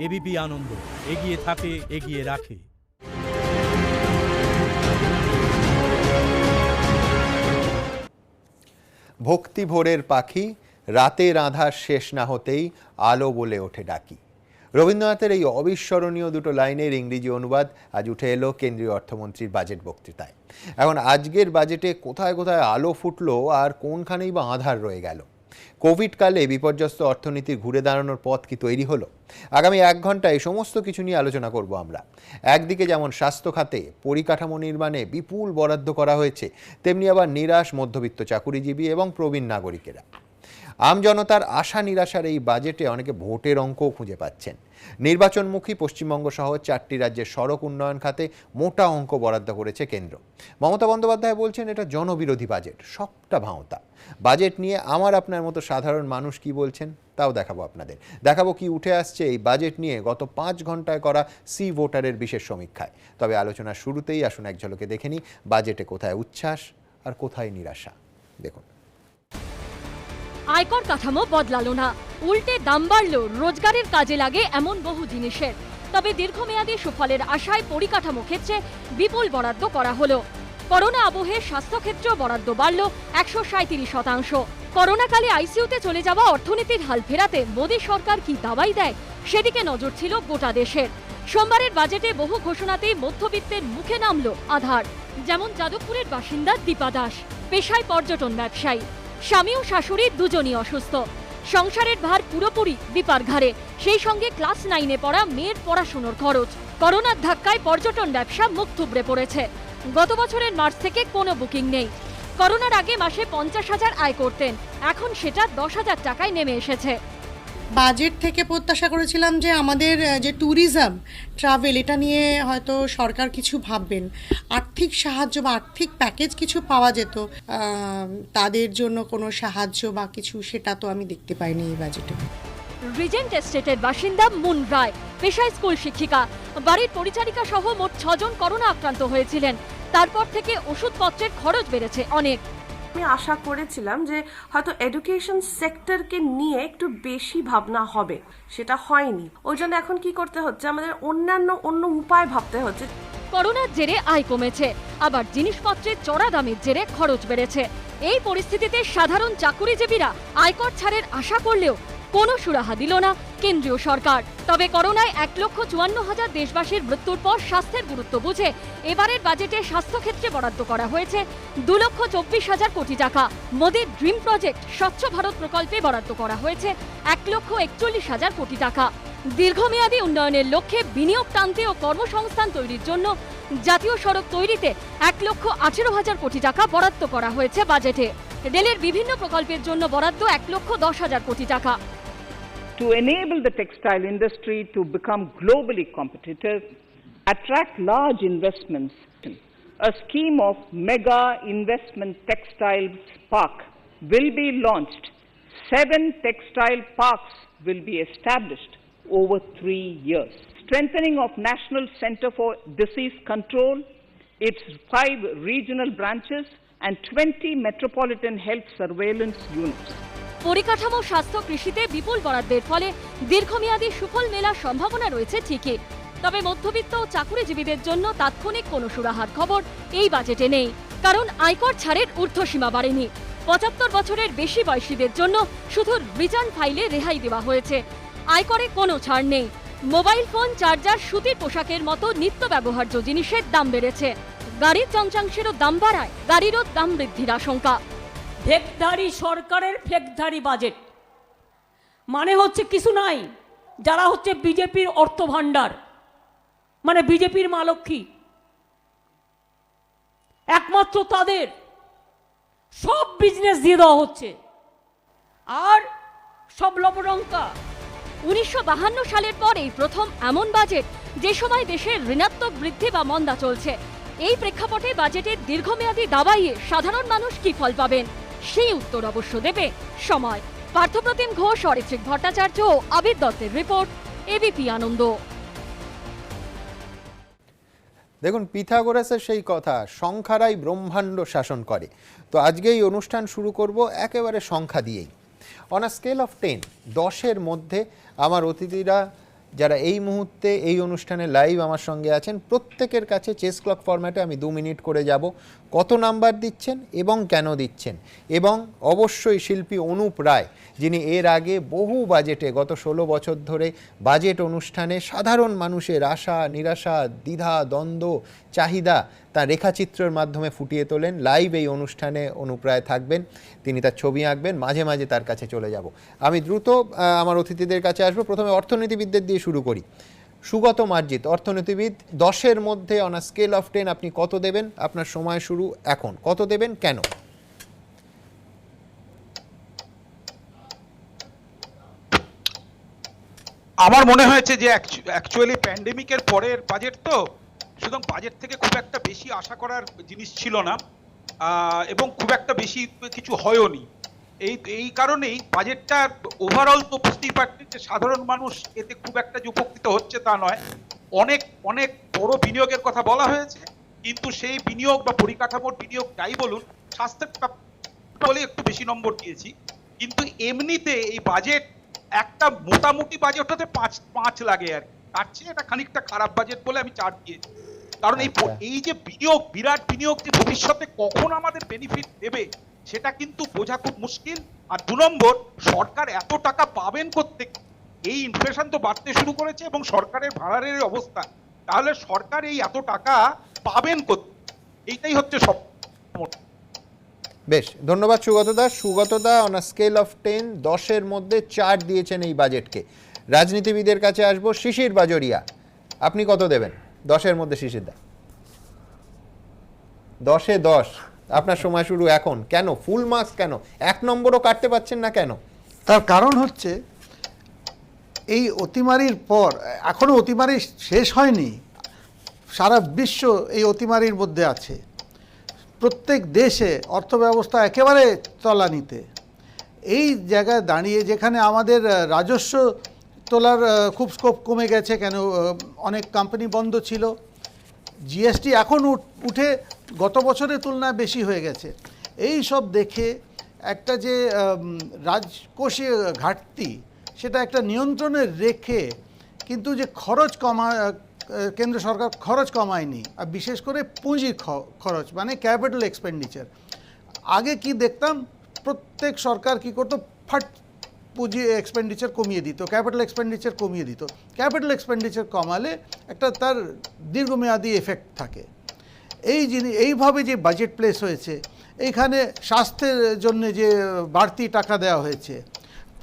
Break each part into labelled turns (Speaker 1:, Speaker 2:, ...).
Speaker 1: ABP আনন্দ, এগিয়ে থাকে, এগিয়ে রাখে।
Speaker 2: ভক্তি ভোরের পাখি, রাতের আঁধার শেষ না হতেই আলো বলে ওঠে ডাকি। রবীন্দ্রনাথের এই অবিস্মরণীয় দুটো লাইনের ইংরেজি অনুবাদ আজ উঠে এলো কেন্দ্রীয় অর্থমন্ত্রীর বাজেট বক্তৃতায়। এখন আজকের বাজেটে কোথায় কোথায় আলো ফুটলো আর কোনখানেই বা আঁধার রয়ে গেল? কোভিড কালে বিপর্যস্ত অর্থনীতির ঘুরে দাঁড়ানোর পথ কি তৈরি হলো? আগামী 1 ঘন্টায় সমস্ত কিছু নিয়ে আলোচনা করব আমরা। একদিকে যেমন স্বাস্থ্য খাতে পরিকাঠামো নির্মাণে বিপুল বরাদ্দ করা হয়েছে, তেমনি আবার নিরাশ মধ্যবিত্ত চাকুরিজীবী এবং প্রবীণ নাগরিকেরা। আমজনতার আশা নিরাশার এই বাজেটে অনেকে ভোটের অঙ্কও খুঁজে পাচ্ছেন। নির্বাচনমুখী পশ্চিমবঙ্গ সহ 4টি রাজ্যের সড়ক উন্নয়ন খাতে মোটা অঙ্ক বরাদ্দ করেছে কেন্দ্র। মমতা বন্দ্যোপাধ্যায় বলছেন এটা জনবিরোধী বাজেট, সবটা ভাঁওতা। বাজেট নিয়ে আমার আপনার মতো সাধারণ মানুষ কি বলছেন তাও দেখাবো আপনাদের। দেখাবো কি উঠে আসছে এই বাজেট নিয়ে গত 5 ঘন্টায় করা সি ভোটারের বিশেষ সমীক্ষায়। তবে আলোচনার শুরুতেই আসুন এক ঝলকে দেখে নিই বাজেটে কোথায় উচ্ছ্বাস আর কোথায় নিরাশা। দেখুন,
Speaker 3: আয়কর কাঠামো বদলালো না, উল্টে দাম বাড়লো রোজগারের কাজে লাগে এমন বহু জিনিসের। তবে দীর্ঘমেয়াদী সুফলের আশায় পরিকাঠামো ক্ষেত্রে বিপুল বরাদ্দ করা হলো। করোনা আবহে স্বাস্থ্যক্ষেত্র বরাদ্দ বাড়ল 137%। করোনাকালে আইসিইউতে চলে যাওয়া অর্থনীতির হাল ফেরাতে মোদী সরকার কি দাওয়াই দেয়, সেদিকে নজর ছিল গোটা দেশের। সোমবারের বাজেটে বহু ঘোষণাতেই মধ্যবিত্তের মুখে নামলো আধার। যেমন যাদবপুরের বাসিন্দা দীপা দাস, পেশায় পর্যটন ব্যবসায়ী। স্বামী ও শাশুড়ি দুজনই অসুস্থ, সংসারের ভার পুরোপুরি দীপার ঘাড়ে। সেই সঙ্গে ক্লাস 9-এ পড়া মেয়ের পড়াশোনার খরচ। করোনার ধাক্কায় পর্যটন ব্যবসা মুখ থুবড়ে পড়েছে। গত বছরের মার্চ থেকে কোনো বুকিং নেই। করোনার আগে মাসে 50,000 আয় করতেন, এখন সেটা 10,000 টাকায় নেমে এসেছে।
Speaker 4: বাজেট থেকে প্রত্যাশা করেছিলাম যে আমাদের যে ট্যুরিজম ট্রাভেল, এটা নিয়ে হয়তো সরকার কিছু ভাববেন, আর্থিক সাহায্য বা আর্থিক প্যাকেজ কিছু পাওয়া যেত। তাদের জন্য কোনো সাহায্য বা কিছু, সেটা তো আমি দেখতে পাইনি এই বাজেটে।
Speaker 3: রিজেন্ট এস্টেটের বাসিন্দা মুন রায়, পেশায় স্কুল শিক্ষিকা। বাড়ির পরিচারিকা সহ মোট 6 জন করোনা আক্রান্ত হয়েছিলেন। তারপর থেকে ওষুধপত্রের খরচ বেড়েছে অনেক।
Speaker 5: আমি আশা করেছিলাম যে হয়তো এডুকেশন সেক্টরকে নিয়ে একটু বেশি ভাবনা হবে, সেটা হয়নি। ওই জন্য এখন কি করতে হচ্ছে, আমাদের অন্য উপায় ভাবতে হচ্ছে।
Speaker 3: করোনার জেরে আয় কমেছে, আবার জিনিসপত্রের চড়া দামের জেরে খরচ বেড়েছে। এই পরিস্থিতিতে সাধারণ চাকুরিজীবীরা আয়কর ছাড়ের আশা করলেও কোনো সুরাহা দিল না কেন্দ্রীয় সরকার। তবে করোনায় 1,54,000 দেশবাসীর মৃত্যুর পর স্বাস্থ্যের গুরুত্ব বুঝে এবারের বাজেটে স্বাস্থ্যক্ষেত্রে বরাদ্দ করা হয়েছে 2,24,000 কোটি টাকা। মোদীর ড্রিম প্রজেক্ট স্বচ্ছ ভারত প্রকল্পে বরাদ্দ করা হয়েছে 1,41,000 কোটি টাকা। দীর্ঘমেয়াদী উন্নয়নের লক্ষ্যে বিনিয়োগ টানতে ও কর্মসংস্থান তৈরির জন্য জাতীয় সড়ক তৈরিতে 1,18,000 কোটি টাকা বরাদ্দ করা হয়েছে বাজেটে। রেলের বিভিন্ন প্রকল্পের জন্য বরাদ্দ 1,10,000 কোটি টাকা।
Speaker 6: To enable the textile industry to become globally competitive, attract large investments, a scheme of mega investment textiles park will be launched. 7 textile parks will be established over 3 years. Strengthening of National Center for Disease Control, its 5 regional branches and 20 metropolitan health surveillance units.
Speaker 3: পরিকাঠামো, স্বাস্থ্য, কৃষিতে বিপুল বরাদ্দের ফলে দীর্ঘমেয়াদী সুফল মেলার সম্ভাবনা রয়েছে ঠিকই। তবে মধ্যবিত্ত ও চাকুরিজীবীদের জন্য তাৎক্ষণিক কোনো সুরাহার খবর এই বাজেটে নেই, কারণ আয়কর ছাড়ের ঊর্ধ্বসীমা বাড়েনি। 75 বছরের বেশি বয়সীদের জন্য শুধু রিটার্ন ফাইলে রেহাই দেওয়া হয়েছে, আয়করে কোনো ছাড় নেই। মোবাইল ফোন, চার্জার, সুতির পোশাকের মতো নিত্য ব্যবহার্য জিনিসের দাম বেড়েছে। গাড়ির যন্ত্রাংশেরও দাম বাড়ায় গাড়িরও দাম বৃদ্ধির আশঙ্কা।
Speaker 7: ফেকধারী সরকারের ফেকধারী বাজেট মানে হচ্ছে কিছু নাই, যারা হচ্ছে বিজেপির অর্থ ভাণ্ডার, মানে বিজেপির মা লক্ষ্মী, একমাত্র তাদের সব বিজনেস দিয়ে দেওয়া হচ্ছে আর সব লবডঙ্কা।
Speaker 3: 1952 সালের পর এই প্রথম এমন বাজেট যে সময় দেশের ঋণাত্মক বৃদ্ধি বা মন্দা চলছে। এই প্রেক্ষাপটে বাজেটের দীর্ঘমেয়াদী দাবাইয়ে সাধারণ মানুষ কি ফল পাবেন, সেই উত্তর অবশ্য দেবে সময়। পার্থপ্রতিম ঘোষ, অরিত্রিক ভট্টাচার্য ও আবির দত্তের রিপোর্ট, এবিপি আনন্দ।
Speaker 2: দেখুন, পিথাগোরাসের সেই কথা, সংখ্যারাই ব্রহ্মাণ্ড শাসন করে। তো আজকে এই অনুষ্ঠান শুরু করব একেবারে সংখ্যা দিয়েই। অন আ স্কেল অফ 10, 10-এর মধ্যে আমার অতিথিরা যারা এই মুহূর্তে এই অনুষ্ঠানে লাইভ আমার সঙ্গে আছেন, প্রত্যেকের কাছে চেস ক্লক ফরম্যাটে আমি 2 মিনিট করে যাব। কত নাম্বার দিচ্ছেন এবং কেন দিচ্ছেন, এবং অবশ্যই শিল্পী অনুপ রায়, যিনি এর আগে বহু বাজেটে গত 16 বছর ধরে বাজেট অনুষ্ঠানে সাধারণ মানুষের আশা নিরাশা দ্বিধা দ্বন্দ্ব চাহিদা তার রেখাচিত্রের মাধ্যমে ফুটিয়ে তোলেন। লাইভ এই অনুষ্ঠানে অনুপ রায় থাকবেন, তিনি তার ছবি আঁকবেন, মাঝে মাঝে তার কাছে চলে যাব। আমি দ্রুত আমার অতিথিদের কাছে আসবো। প্রথমে অর্থনীতিবিদদের দিয়ে শুরু করি। সুগত মার্জিত, অর্থনীতিবিদ, 10-এর মধ্যে অন আ স্কেল অফ 10 আপনি কত দেবেন? আপনার সময় শুরু এখন। কত দেবেন, কেন?
Speaker 8: আমার মনে হয়েছে যে অ্যাকচুয়ালি প্যান্ডেমিকের পরের বাজেট, তো সুতরাং বাজেট থেকে খুব একটা বেশি আশা করার জিনিস ছিল না, এবং খুব একটা বেশি কিছু হয়ওনি। এই কারণেই বাজেটটা ওভারঅল তো বুঝতেই পারছেন যে সাধারণ মানুষ এতে খুব একটা যে উপকৃত হচ্ছে তা নয়। অনেক অনেক বড় বিনিয়োগের কথা বলা হয়েছে, কিন্তু সেই বিনিয়োগ বা পরিকাঠামোর বিনিয়োগ যাই বলুন, স্বাস্থ্যের বলে একটু বেশি নম্বর দিয়েছি। কিন্তু এমনিতে এই বাজেট একটা মোটামুটি বাজেট হতে 5 লাগে, আর তার চেয়ে এটা খানিকটা খারাপ বাজেট বলে আমি 4 দিয়েছি। কারণ এই যে বিনিয়োগ, বিরাট বিনিয়োগ যে ভবিষ্যতে কখন আমাদের বেনিফিট দেবে সেটা কিন্তু বোঝা খুব মুশকিল। আর 2 নম্বর, সরকার এত টাকা পাবেন কোত্থেকে? এই ইনফ্লেশন তো বাড়তে শুরু করেছে এবং সরকারের ভাড়ারের অবস্থা, তাহলে সরকার এই এত টাকা পাবেন কোত্থেকে? এইটাই হচ্ছে সব।
Speaker 2: বেশ, ধন্যবাদ সুগতদা। সুগতদা অন আ স্কেল অফ 10 10-এর মধ্যে 4 দিয়েছেন এই বাজেটকে। রাজনীতিবিদের কাছে আসবো। শিশির বাজোরিয়া, আপনি কত দেবেন 10-এর মধ্যে? শিশিরদা, 10-এ 10, আপনার সময় শুরু এখন। কেন ফুল মার্কস, কেন 1 নম্বরও কাটতে পারছেন না কেন?
Speaker 9: তার কারণ হচ্ছে এই অতিমারির পর, এখনও অতিমারি শেষ হয়নি, সারা বিশ্ব এই অতিমারির মধ্যে আছে। প্রত্যেক দেশে অর্থব্যবস্থা একেবারে তলানিতে। এই জায়গায় দাঁড়িয়ে যেখানে আমাদের রাজস্ব তোলার খুব স্কোপ কমে গেছে, কেন অনেক কোম্পানি বন্ধ ছিল, জিএসটি এখন উঠে গত বছরের তুলনায় বেশি হয়ে গেছে। এই সব দেখে একটা যে রাজকোষীয় ঘাটতি, সেটা একটা নিয়ন্ত্রণে রেখে, কিন্তু যে খরচ কেন্দ্র সরকার খরচ কমায়নি, আর বিশেষ করে পুঁজির খরচ মানে ক্যাপিটাল এক্সপেন্ডিচার। আগে কি দেখতাম, প্রত্যেক সরকার কি করতো, পুঁজি এক্সপেন্ডিচার কমিয়ে দিত, ক্যাপিটাল এক্সপেন্ডিচার কমিয়ে দিত। ক্যাপিটাল এক্সপেন্ডিচার কমালে একটা তার দীর্ঘমেয়াদী এফেক্ট থাকে। এইভাবে যে বাজেট প্লেস হয়েছে, এইখানে স্বাস্থ্যের জন্য যে বাড়তি টাকা দেওয়া হয়েছে,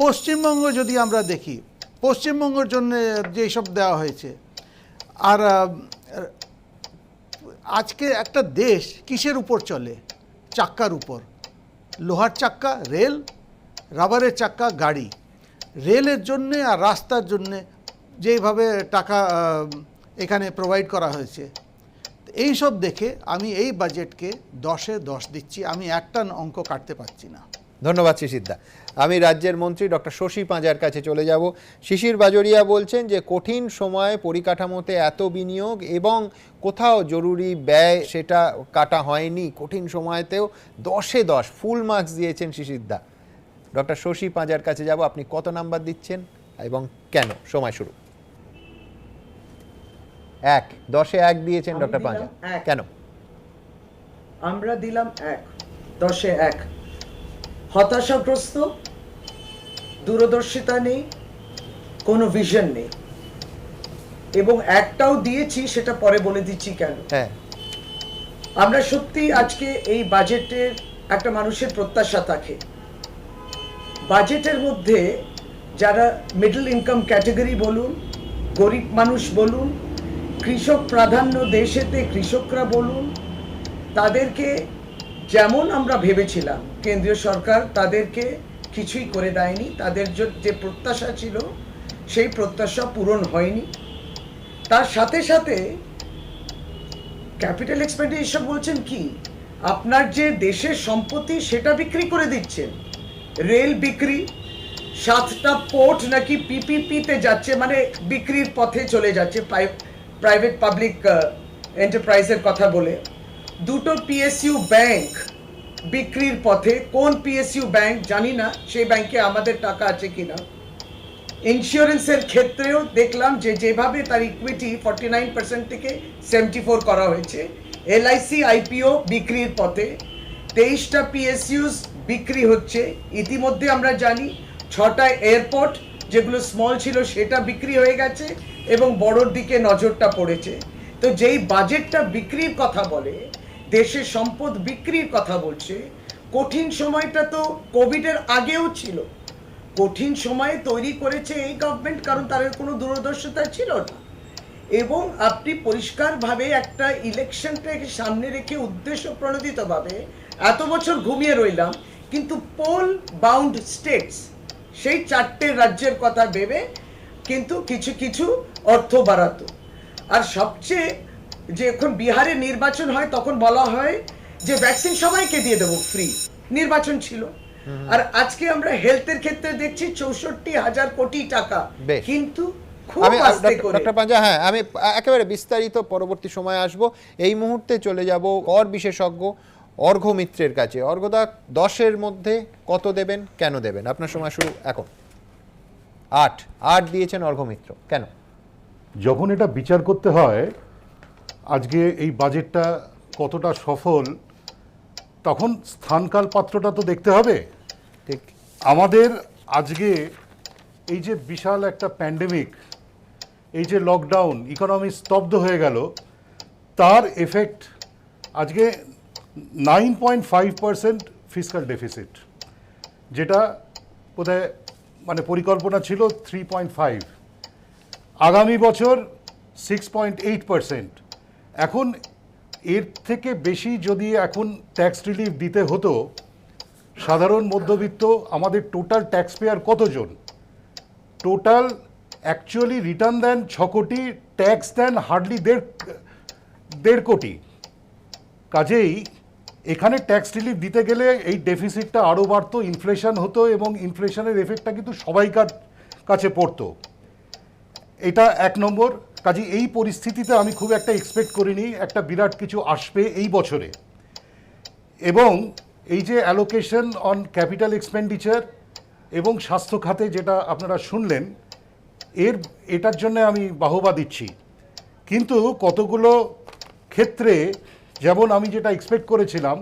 Speaker 9: পশ্চিমবঙ্গ যদি আমরা দেখি, পশ্চিমবঙ্গের জন্য যেসব দেওয়া হয়েছে। আর আজকে একটা দেশ কিসের উপর চলে? চাক্কার উপর। লোহার চাক্কা রেল, রাবারের চাক্কা গাড়ি। রেলের জন্যে আর রাস্তার জন্যে যেইভাবে টাকা এখানে প্রোভাইড করা হয়েছে, এই সব দেখে আমি এই বাজেটকে 10-এ 10 দিচ্ছি। আমি একটা অঙ্ক কাটতে পারছি না।
Speaker 2: ধন্যবাদ শিশিরদা। আমি রাজ্যের মন্ত্রী ডক্টর শশী পাঁজার কাছে চলে যাব। শিশির বাজোরিয়া বলছেন যে কঠিন সময়ে পরিকাঠামোতে এত বিনিয়োগ এবং কোথাও জরুরি ব্যয় সেটা কাটা হয়নি, কঠিন সময়তেও 10-এ 10 ফুল মার্কস দিয়েছেন শিশিরদা। ডক্টর শশী পাঁজার কাছে যাব, আপনি কত নাম্বার দিচ্ছেন এবং কেন? সময় শুরু। 1, 10-এ 1 দিয়েছেন ডক্টর পাঁজা, কেন?
Speaker 10: আমরা দিলাম 1, 10-এ 1। হতাশাগ্রস্ত, দূরদর্শিতা নেই, কোনো ভিশন নেই, এবং একটাও দিয়েছি সেটা পরে বলে দিচ্ছি কেন। আমরা সত্যি আজকে এই বাজেটের একটা মানুষের প্রত্যাশা থাকে। বাজেটের মধ্যে যারা মিডল ইনকাম ক্যাটাগরি বলুন, গরিব মানুষ বলুন, কৃষক প্রাধান্য দেশেতে কৃষকরা বলুন, তাদেরকে যেমন আমরা ভেবেছিলাম কেন্দ্রীয় সরকার তাদেরকে কিছুই করে দেয়নি। তাদের যে প্রত্যাশা ছিল সেই প্রত্যাশা পূরণ হয়নি। তার সাথে সাথে ক্যাপিটাল এক্সপেন্ডিচার বলছেন কি, আপনার যে দেশের সম্পত্তি সেটা বিক্রি করে দিচ্ছেন। রেল বিক্রি, 7টা পোর্ট নাকি পিপিপিতে যাচ্ছে, মানে বিক্রির পথে চলে যাচ্ছে, প্রাইভেট পাবলিক এন্টারপ্রাইজের কথা বলে। 2টো পিএসইউ ব্যাংক বিক্রির পথে। কোন পিএসইউ ব্যাংক জানি না, সেই ব্যাংকে আমাদের টাকা আছে কিনা। ইন্স্যুরেন্সের ক্ষেত্রেও দেখলাম যে যেভাবে তার ইকুইটি 49% থেকে 74 করা হয়েছে। এলআইসি আইপিও বিক্রির পথে, 23টা পিএসইউস বিক্রি হচ্ছে। ইতিমধ্যে আমরা জানি 6টা এয়ারপোর্ট যেগুলো স্মল ছিল সেটা বিক্রি হয়ে গেছে এবং বড়োর দিকে নজরটা পড়েছে। তো যেই বাজেটটা বিক্রির কথা বলে, দেশের সম্পদ বিক্রির কথা বলছে, কঠিন সময়টা তো কোভিডের আগেও ছিল। কঠিন সময়ে তৈরি করেছে এই গভর্নমেন্ট, কারণ তাদের কোনো দূরদর্শিতা ছিল না। এবং আপনি পরিষ্কারভাবে একটা ইলেকশনটাকে সামনে রেখে উদ্দেশ্য প্রণোদিতভাবে এত বছর ঘুমিয়ে রইলাম, কিন্তু পোল বাউন্ড স্টেটস সেই 4টে রাজ্যের কথা ভেবে কিন্তু কিছু কিছু অর্থ বাড়াতো। আর সবচেয়ে যে এখন বিহারে নির্বাচন হয় তখন বলা হয় যে ভ্যাকসিন সবাইকে দিয়ে দেবো ফ্রি, নির্বাচন ছিল। আর আজকে আমরা হেলথের ক্ষেত্রে দেখছি 64,000 কোটি টাকা, কিন্তু খুব আস্তে করে।
Speaker 2: ডক্টর পাঞ্জা, হ্যাঁ, আমি একেবারে বিস্তারিত পরবর্তী সময় আসব। এই মুহূর্তে চলে যাব কর বিশেষজ্ঞ অর্ঘ্য মিত্রের কাছে। অর্ঘ্যদা, 10-এর মধ্যে কত দেবেন, কেন দেবেন? আপনার সময় শুরু এখন। 8 দিয়েছেন অর্ঘ্য মিত্র, কেন?
Speaker 11: যখন এটা বিচার করতে হয় আজকে এই বাজেটটা কতটা সফল, তখন স্থানকাল পাত্রটা তো দেখতে হবে।
Speaker 2: ঠিক।
Speaker 11: আমাদের আজকে এই যে বিশাল একটা প্যান্ডেমিক, এই যে লকডাউন, ইকোনমি স্তব্ধ হয়ে গেল, তার এফেক্ট আজকে 9.5% ফিসকাল ডেফিসিট, যেটা বোধহয় মানে পরিকল্পনা ছিল 3.5, আগামী বছর 6.8%। এখন এর থেকে বেশি যদি এখন ট্যাক্স রিলিফ দিতে হতো, সাধারণ মধ্যবিত্ত আমাদের টোটাল ট্যাক্স পেয়ার কতজন? টোটাল অ্যাকচুয়ালি রিটার্ন দেন 6 কোটি, ট্যাক্স দেন হার্ডলি 1.5 কোটি। কাজেই এখানে ট্যাক্স রিলিফ দিতে গেলে এই ডেফিসিটটা আরও বাড়তো, ইনফ্লেশন হতো এবং ইনফ্লেশনের এফেক্টটা কিন্তু সবাইকার কাছে পড়তো। এটা 1 নম্বর। কাজে এই পরিস্থিতিতে আমি খুব একটা এক্সপেক্ট করিনি একটা বিরাট কিছু আসবে এই বছরে। এবং এই যে অ্যালোকেশন অন ক্যাপিটাল এক্সপেন্ডিচার এবং স্বাস্থ্য খাতে যেটা আপনারা শুনলেন, এটার জন্য আমি বাহবা দিচ্ছি। কিন্তু কতগুলো ক্ষেত্রে, যেমন আমি যেটা এক্সপেক্ট করেছিলাম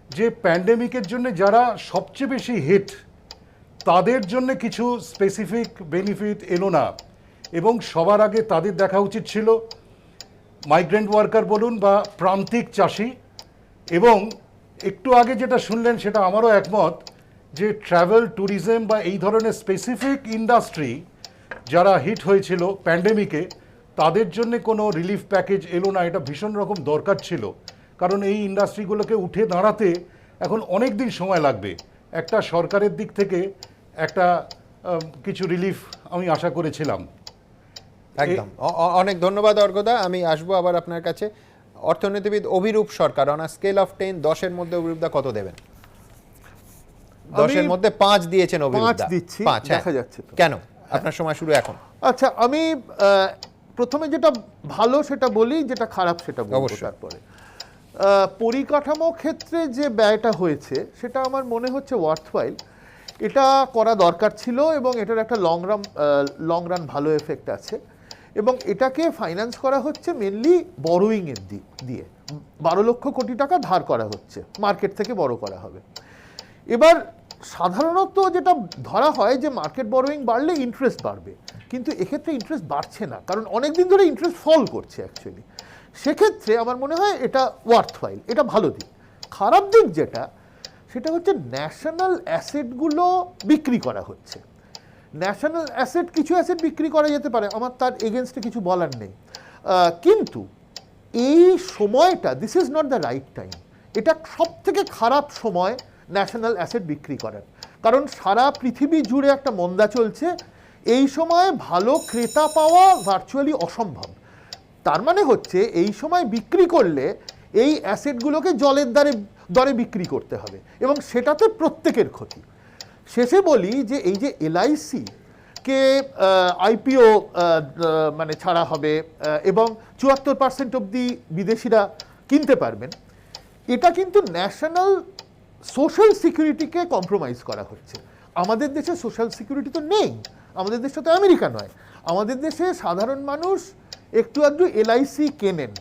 Speaker 11: যে প্যান্ডেমিকের জন্য যারা সবচেয়ে বেশি হিট, তাদের জন্য কিছু স্পেসিফিক বেনিফিট এলো না। এবং সবার আগে তাদের দেখা উচিত ছিল মাইগ্রেন্ট ওয়ার্কার বলুন বা প্রান্তিক চাষি। এবং একটু আগে যেটা শুনলেন সেটা আমারও একমত, যে ট্রাভেল, ট্যুরিজম বা এই ধরনের স্পেসিফিক ইন্ডাস্ট্রি যারা হিট হয়েছিল প্যান্ডেমিকে, তাদের জন্য কোনো রিলিফ প্যাকেজ এলো না। এটা ভীষণ রকম দরকার ছিল, কারণ এই ইন্ডাস্ট্রিগুলোকে উঠে দাঁড়াতে এখন অনেক দিন সময় লাগবে। একটা সরকারের দিক থেকে একটা কিছু রিলিফ আমি আশা করেছিলাম।
Speaker 2: একদম, অনেক ধন্যবাদ অর্ঘ্যদা। আমি আসবো আবার আপনার কাছে। অর্থনীতিবিদ অভিরূপ সরকার, অন স্কেল অফ 10, 10-এর মধ্যে অভিরূপদা কত দেবেন? 10-এর মধ্যে 5 দিয়েছেন অভিরূপদা।
Speaker 12: 5 দিচ্ছি,
Speaker 2: 5,
Speaker 12: দেখা যাচ্ছে তো।
Speaker 2: কেন? আপনার সময় শুরু এখন।
Speaker 12: আচ্ছা, আমি প্রথমে যেটা ভালো সেটা বলি, যেটা খারাপ সেটা বলবো
Speaker 2: অবশ্যই।
Speaker 12: তারপরে। পরিকাঠামো ক্ষেত্রে যে ব্যয়টা হয়েছে সেটা আমার মনে হচ্ছে ওয়ার্থওয়াইল। এটা করা দরকার ছিল এবং এটার একটা লং রান ভালো এফেক্ট আছে। এবং এটাকে ফাইন্যান্স করা হচ্ছে মেনলি বরোয়িংয়ের দিয়ে। 12 লক্ষ কোটি টাকা ধার করা হচ্ছে, মার্কেট থেকে বড় করা হবে। এবার সাধারণত যেটা ধরা হয় যে মার্কেট বরোয়িং বাড়লে ইন্টারেস্ট বাড়বে, কিন্তু এক্ষেত্রে ইন্টারেস্ট বাড়ছে না, কারণ অনেক দিন ধরে ইন্টারেস্ট ফল করছে অ্যাকচুয়ালি। সেক্ষেত্রে আমার মনে হয় এটা ওয়ার্থওয়াইল, এটা ভালো দিক। খারাপ দিক যেটা, সেটা হচ্ছে ন্যাশনাল অ্যাসেটগুলো বিক্রি করা হচ্ছে। ন্যাশনাল অ্যাসেট, কিছু অ্যাসেট বিক্রি করা যেতে পারে, আমার তার এগেনস্টে কিছু বলার নেই, কিন্তু এই সময়টা, this is not the right time. এটা সব থেকে খারাপ সময় ন্যাশনাল অ্যাসেট বিক্রি করার, কারণ সারা পৃথিবী জুড়ে একটা মন্দা চলছে। এই সময় ভালো ক্রেতা পাওয়া ভার্চুয়ালি অসম্ভব। তার মানে হচ্ছে এই সময় বিক্রি করলে এই অ্যাসেটগুলোকে জলের দরে বিক্রি করতে হবে এবং সেটাতে প্রত্যেকের ক্ষতি। শেষে বলি যে এই যে এলআইসি কে আইপিও মানে ছাড়া হবে এবং 74% অবধি বিদেশিরা কিনতে পারবেন, এটা কিন্তু ন্যাশনাল সোশ্যাল সিকিউরিটিকে কম্প্রোমাইজ করা হচ্ছে। আমাদের দেশে সোশ্যাল সিকিউরিটি তো নেই, আমাদের দেশটা তো আমেরিকা নয়। আমাদের দেশে সাধারণ মানুষ একটু আধটু এলআইসি কেনেন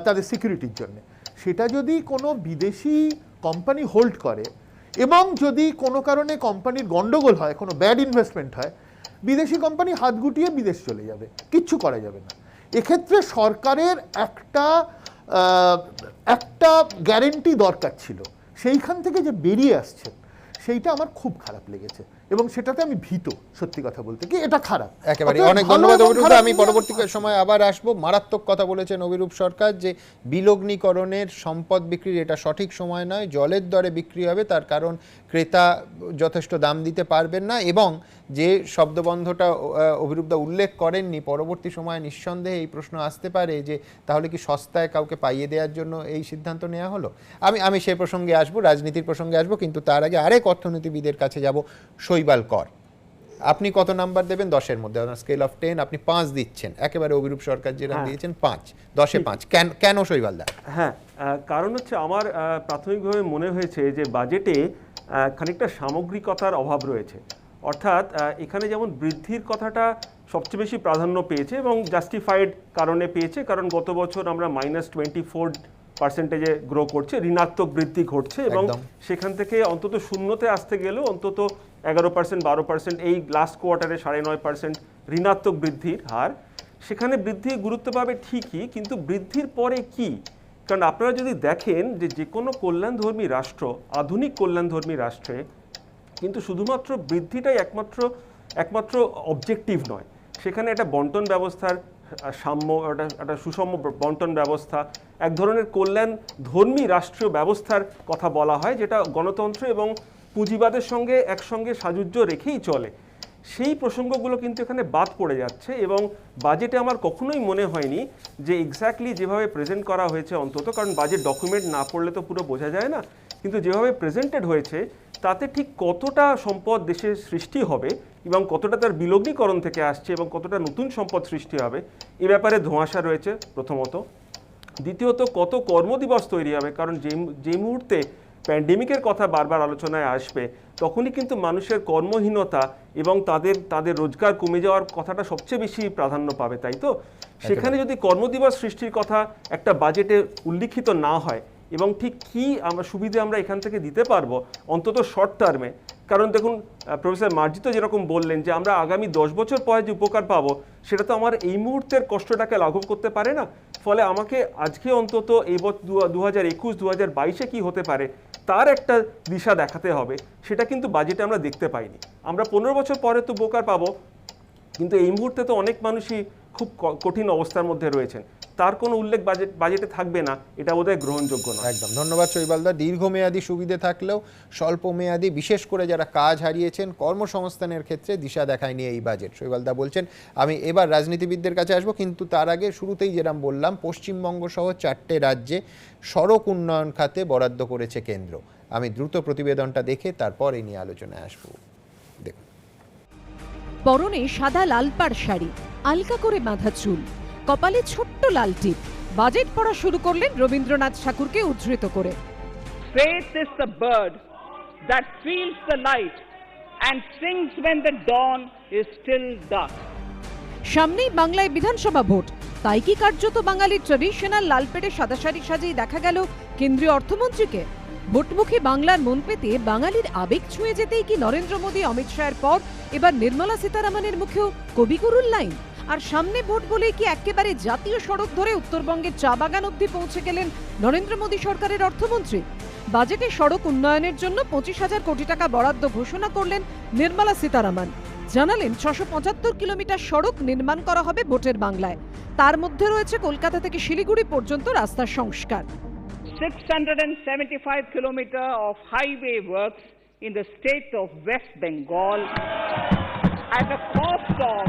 Speaker 12: তাদের সিকিউরিটির জন্য। সেটা যদি কোনো বিদেশি কোম্পানি হোল্ড করে এবং যদি কোনো কারণে কোম্পানির গন্ডগোল হয়, কোনো ব্যাড ইনভেস্টমেন্ট হয়, বিদেশি কোম্পানি হাত গুটিয়ে বিদেশ চলে যাবে, কিচ্ছু করা যাবে না। এক্ষেত্রে সরকারের একটা গ্যারেন্টি দরকার ছিল, সেইখান থেকে যে বেরিয়ে আসছেন সেইটা আমার খুব খারাপ লেগেছে এবং সেটাতে আমি ভীত, সত্যি কথা বলতে কি এটা খারাপ।
Speaker 2: একেবারে অনেক ধন্যবাদ অভিরূপ। আমি পরবর্তী সময় আবার আসবো। মারাত্মক কথা বলেছেন অভিরূপ সরকার যে বিলগ্নিকরণের সম্পদ বিক্রির এটা সঠিক সময় নয়, জলের দরে বিক্রি হবে, তার কারণ ক্রেতা যথেষ্ট দাম দিতে পারবেন না, এবং যে শব্দবন্ধটা অভিরূপদা উল্লেখ করেননি, পরবর্তী সময়ে নিঃসন্দেহে এই প্রশ্ন আসতে পারে যে তাহলে কি সস্তায় কাউকে পাইয়ে দেওয়ার জন্য এই সিদ্ধান্ত নেওয়া হলো। আমি সেই প্রসঙ্গে আসবো, রাজনীতির প্রসঙ্গে আসবো, কিন্তু তার আগে আরেক অর্থনীতিবিদের কাছে যাব। শৈবাল কর, আপনি কত নাম্বার দেবেন 10-এর মধ্যে? স্কেল অফ 10 আপনি 5 দিচ্ছেন, একেবারে অভিরূপ সরকার যেরকম দিয়েছেন 5, 10-এ 5। কেন শৈবালদা?
Speaker 13: হ্যাঁ, কারণ হচ্ছে আমার প্রাথমিকভাবে মনে হয়েছে যে বাজেটে খানিকটা সামগ্রিকতার অভাব রয়েছে। অর্থাৎ এখানে যেমন বৃদ্ধির কথাটা সবচেয়ে বেশি প্রাধান্য পেয়েছে এবং জাস্টিফাইড কারণে পেয়েছে, কারণ গত বছর আমরা -24% গ্রো করছে, ঋণাত্মক বৃদ্ধি ঘটছে এবং সেখান থেকে অন্তত শূন্যতে আসতে গেলেও অন্তত 11%, 12%, এই লাস্ট কোয়ার্টারে 9.5% ঋণাত্মক বৃদ্ধির হার। সেখানে বৃদ্ধি গুরুত্ব পাবে ঠিকই, কিন্তু বৃদ্ধির পরে কি? কারণ আপনারা যদি দেখেন যে কোনো কল্যাণধর্মী রাষ্ট্র, আধুনিক কল্যাণধর্মী রাষ্ট্রে কিন্তু শুধুমাত্র বৃদ্ধিটাই একমাত্র অবজেক্টিভ নয়। সেখানে একটা বন্টন ব্যবস্থার সাম্য, একটা সুষম বন্টন ব্যবস্থা, এক ধরনের কল্যাণ ধর্মী রাষ্ট্রীয় ব্যবস্থার কথা বলা হয়, যেটা গণতন্ত্র এবং পুঁজিবাদের সঙ্গে একসঙ্গে সাযুজ্য রেখেই চলে। সেই প্রসঙ্গগুলো কিন্তু এখানে বাদ পড়ে যাচ্ছে এবং বাজেটে আমার কখনোই মনে হয়নি যে এক্স্যাক্টলি যেভাবে প্রেজেন্ট করা হয়েছে, অন্তত কারণ বাজেট ডকুমেন্ট না পড়লে তো পুরো বোঝা যায় না, কিন্তু যেভাবে প্রেজেন্টেড হয়েছে তাতে ঠিক কতটা সম্পদ দেশে সৃষ্টি হবে এবং কতটা তার বিলগ্নিকরণ থেকে আসছে এবং কতটা নতুন সম্পদ সৃষ্টি হবে এ ব্যাপারে ধোঁয়াশা রয়েছে প্রথমত। দ্বিতীয়ত, কত কর্মদিবস তৈরি হবে, কারণ যে মুহূর্তে প্যান্ডেমিকের কথা বারবার আলোচনায় আসবে তখনই কিন্তু মানুষের কর্মহীনতা এবং তাদের রোজগার কমে যাওয়ার কথাটা সবচেয়ে বেশি প্রাধান্য পাবে, তাই তো? সেখানে যদি কর্মদিবস সৃষ্টির কথা একটা বাজেটে উল্লিখিত না হয় এবং ঠিক কী সুবিধে আমরা এখান থেকে দিতে পারবো অন্তত শর্ট টার্মে, কারণ দেখুন প্রফেসর মার্জিত যেরকম বললেন যে আমরা আগামী 10 বছর পরে যে উপকার পাবো সেটা তো আমার এই মুহূর্তের কষ্টটাকে লাঘব করতে পারে না। ফলে আমাকে আজকে অন্তত এই 2021-2022-এ কী হতে পারে তার একটা দিশা দেখাতে হবে, সেটা কিন্তু বাজেটে আমরা দেখতে পাইনি। আমরা 15 বছর পরে তো উপকার পাবো, কিন্তু এই মুহূর্তে তো অনেক মানুষই খুব কঠিন অবস্থার মধ্যে রয়েছেন, তার কোনো উল্লেখ বাজেটে থাকবে না, এটা বোধহয় গ্রহণযোগ্য না।
Speaker 2: একদম ধন্যবাদ শৈবালদা। দীর্ঘমেয়াদী সুবিধে থাকলেও স্বল্প মেয়াদী, বিশেষ করে যারা কাজ হারিয়েছেন, কর্মসংস্থানের ক্ষেত্রে দিশা দেখায়নি এই বাজেট, শৈবালদা বলছেন। আমি এবার রাজনীতিবিদদের কাছে আসবো, কিন্তু তার আগে শুরুতেই যেরকম বললাম, পশ্চিমবঙ্গ সহ 4টে রাজ্যে সড়ক উন্নয়ন খাতে বরাদ্দ করেছে কেন্দ্র। আমি দ্রুত প্রতিবেদনটা দেখে তারপর এই নিয়ে আলোচনায় আসবো। দেখুন,
Speaker 14: পরনে সাদা লাল পাড় শাড়ি, আলকা করে বাঁধা চুল, কপালে ছোট্ট লাল টিপ, বাজেট পড়া শুরু করলেন রবীন্দ্রনাথ ঠাকুরকে উদ্ধৃত করে।
Speaker 6: Faith is the bird that feels the light and sings when the dawn is still dark.
Speaker 14: সামনেই বাংলায় বিধানসভা ভোট, তাই কি কার্যত বাঙালির ট্র্যাডিশনাল লাল পেড়ে সাদা শাড়ি সাজিয়ে দেখা গেল কেন্দ্রীয় অর্থমন্ত্রীকে? ভোটমুখী বাংলার মন পেতে বাঙালির আবেগ ছুঁয়ে যেতেই কি নরেন্দ্র মোদী, অমিত শাহের পর এবার নির্মলা সীতারামনের মুখেও কবিগুরুর লাইন? আর সামনে ভোট বলেই কি একেবারে জাতীয় সড়ক ধরে উত্তরবঙ্গের চা বাগান অবধি পৌঁছে গেলেন নরেন্দ্র মোদী সরকারের অর্থমন্ত্রী? বাজেটে সড়ক উন্নয়নের জন্য 25,000 কোটি টাকা বরাদ্দ ঘোষণা করলেন নির্মলা সীতারামন। জানালেন 675 কিলোমিটার সড়ক নির্মাণ করা হবে ভোটের বাংলায়, তার মধ্যে রয়েছে কলকাতা থেকে শিলিগুড়ি পর্যন্ত রাস্তার সংস্কার।
Speaker 6: 675 kilometers of highway works in the state of West Bengal at a cost of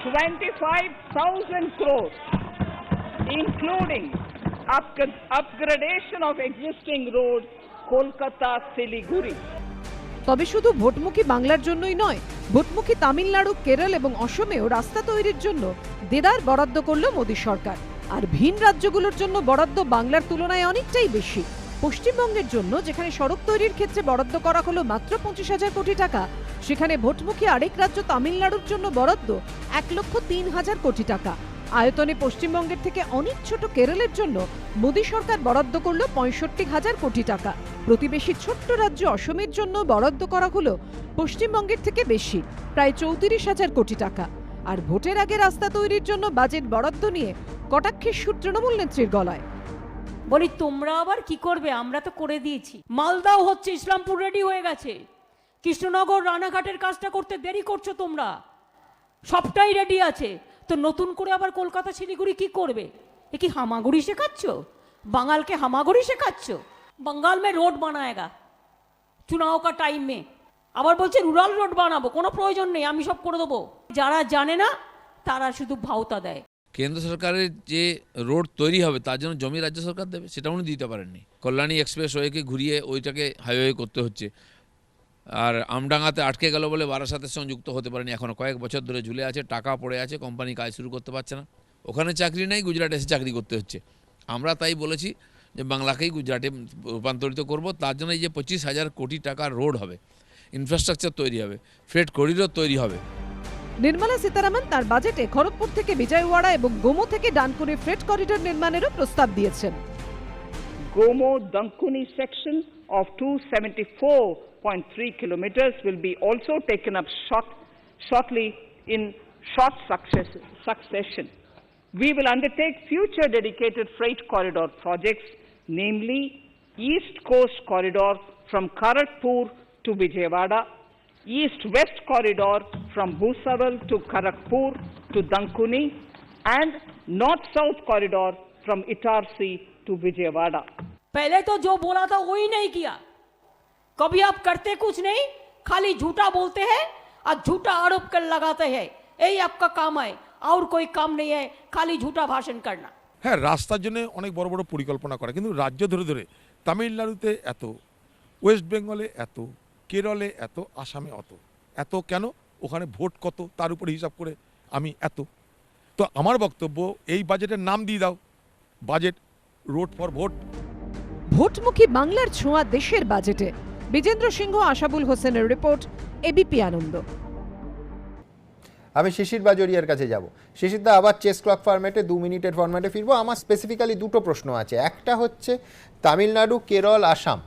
Speaker 6: 25,000 crores, including upgradation of existing roads Kolkata Siliguri.
Speaker 14: তবে শুধু ভোটমুখী বাংলার জন্যই নয়, ভোটমুখী তামিলনাড়ু, কেরল এবং অসমেও রাস্তা তৈরির জন্য দেদার বরাদ্দ করল মোদী সরকার। আর ভিন রাজ্যগুলোর জন্য বরাদ্দ বাংলার তুলনায় অনেকটাই বেশি, পশ্চিমবঙ্গের জন্য যেখানে সড়ক তৈরির ক্ষেত্রে বরাদ্দ করা হলো মাত্র 25,000 কোটি টাকা, সেখানে ভোটমুখী আরেক রাজ্য তামিলনাড়ুর জন্য বরাদ্দ 1,03,000 কোটি টাকা। আয়তনে পশ্চিমবঙ্গের থেকে অনেক ছোট কেরলের জন্য মোদী সরকার বরাদ্দ করল 65,000 কোটি টাকা। প্রতিবেশী ছোট্ট রাজ্য অসমের জন্য বরাদ্দ করা হলো পশ্চিমবঙ্গের থেকে বেশি, প্রায় 34,000 কোটি টাকা। আর ভোটের আগে রাস্তা তৈরির জন্য বাজেট বরাদ্দ নিয়ে কটাক্ষের সুর তৃণমূল নেত্রীর গলায়।
Speaker 7: বলি তোমরা আবার কি করবে, আমরা তো করে দিয়েছি। মালদাও হচ্ছে, ইসলামপুর রেডি হয়ে গেছে, কৃষ্ণনগর রানাঘাটের কাজটা করতে দেরি করছো তোমরা, সবটাই রেডি আছে। তো নতুন করে আবার কলকাতা শিলিগুড়ি কি করবে? এ কি হামাগুড়ি শেখাচ্ছ? বাঙালকে হামাগুড়ি শেখাচ্ছ? बंगाल में रोड बनाएगा चुनाव का टाइम में, আবার বলছে রুরাল রোড বানাবো, কোনো প্রয়োজন নেই, আমি সব করে দেবো। যারা জানে না তারা শুধু ভাওতা দেয়।
Speaker 15: কেন্দ্র সরকারের যে রোড তৈরি হবে তার জন্য জমি রাজ্য সরকার দেবে, সেটা উনি দিতে পারেননি। কল্যাণী এক্সপ্রেস ওয়েকে ঘুরিয়ে ওইটাকে হাইওয়ে করতে হচ্ছে। আর আমডাঙ্গাতে আটকে গেল বলে বারাসাতের সঙ্গে যুক্ত হতে পারেনি, এখনও কয়েক বছর ধরে ঝুলে আছে, টাকা পড়ে আছে, কোম্পানি কাজ শুরু করতে পারছে না। ওখানে চাকরি নেই, গুজরাটে এসে চাকরি করতে হচ্ছে। আমরা তাই বলেছি যে বাংলাকেই গুজরাটে রূপান্তরিত করব। তার জন্য এই যে 25,000 কোটি টাকার রোড হবে, ইনফ্রাস্ট্রাকচার তৈরি হবে, ফ্রেট করিডোর তৈরি হবে।
Speaker 14: নির্মলা সীতারামন তার বাজেটে খড়গপুর থেকে বিজয়ওয়াড়া এবং গোমো থেকে ডানকুনি ফ্রেট করিডোর নির্মাণেরও প্রস্তাব দিয়েছেন।
Speaker 6: Gomo Dankuni section of 274.3 kilometers will be also taken up shortly in short succession. We will undertake future dedicated freight corridor projects, namely East Coast Corridor from Kharagpur to Vijayawada, East-West Corridor from Bhusaval to Kharagpur to Dankuni, and North-South Corridor from Itarsi to Vijayawada.
Speaker 7: पहले तो जो बोला था वही नहीं किया, कभी आप करते कुछ नहीं, खाली झूठा बोलते हैं और झूठा आरोप कर लगाते हैं, यही आपका काम है, और कोई काम नहीं है, खाली झूठा भाषण करना।
Speaker 16: হ্যাঁ, রাস্তার জন্য অনেক বড় বড় পরিকল্পনা করে, কিন্তু রাজ্য ধরে ধরে তামিলনাড়ুতে এত, ওয়েস্ট বেঙ্গলে এত, কেরলে এত, আসামে এত কেন? ওখানে ভোট কত তার উপরে হিসাব করে আমি এত। তো আমার বক্তব্য, এই বাজেটের নাম দিয়ে দাও, বাজেট রোড ফর ভোট।
Speaker 14: ভোটমুখী বাংলার ছোঁয়া দেশের বাজেটে। বিজেন্দ্র সিংহ, আশাবুল হোসেনের রিপোর্ট, এবিপি আনন্দ।
Speaker 2: আমি শিশির বাজরিয়ার কাছে যাব। শিশিরদা, আবার চেস ক্লক ফরম্যাটে 2 মিনিটের ফরম্যাটে ফিরবো। আমার স্পেসিফিক্যালি দুটো প্রশ্ন আছে। একটা হচ্ছে তামিলনাড়ু, কেরল, আসাম,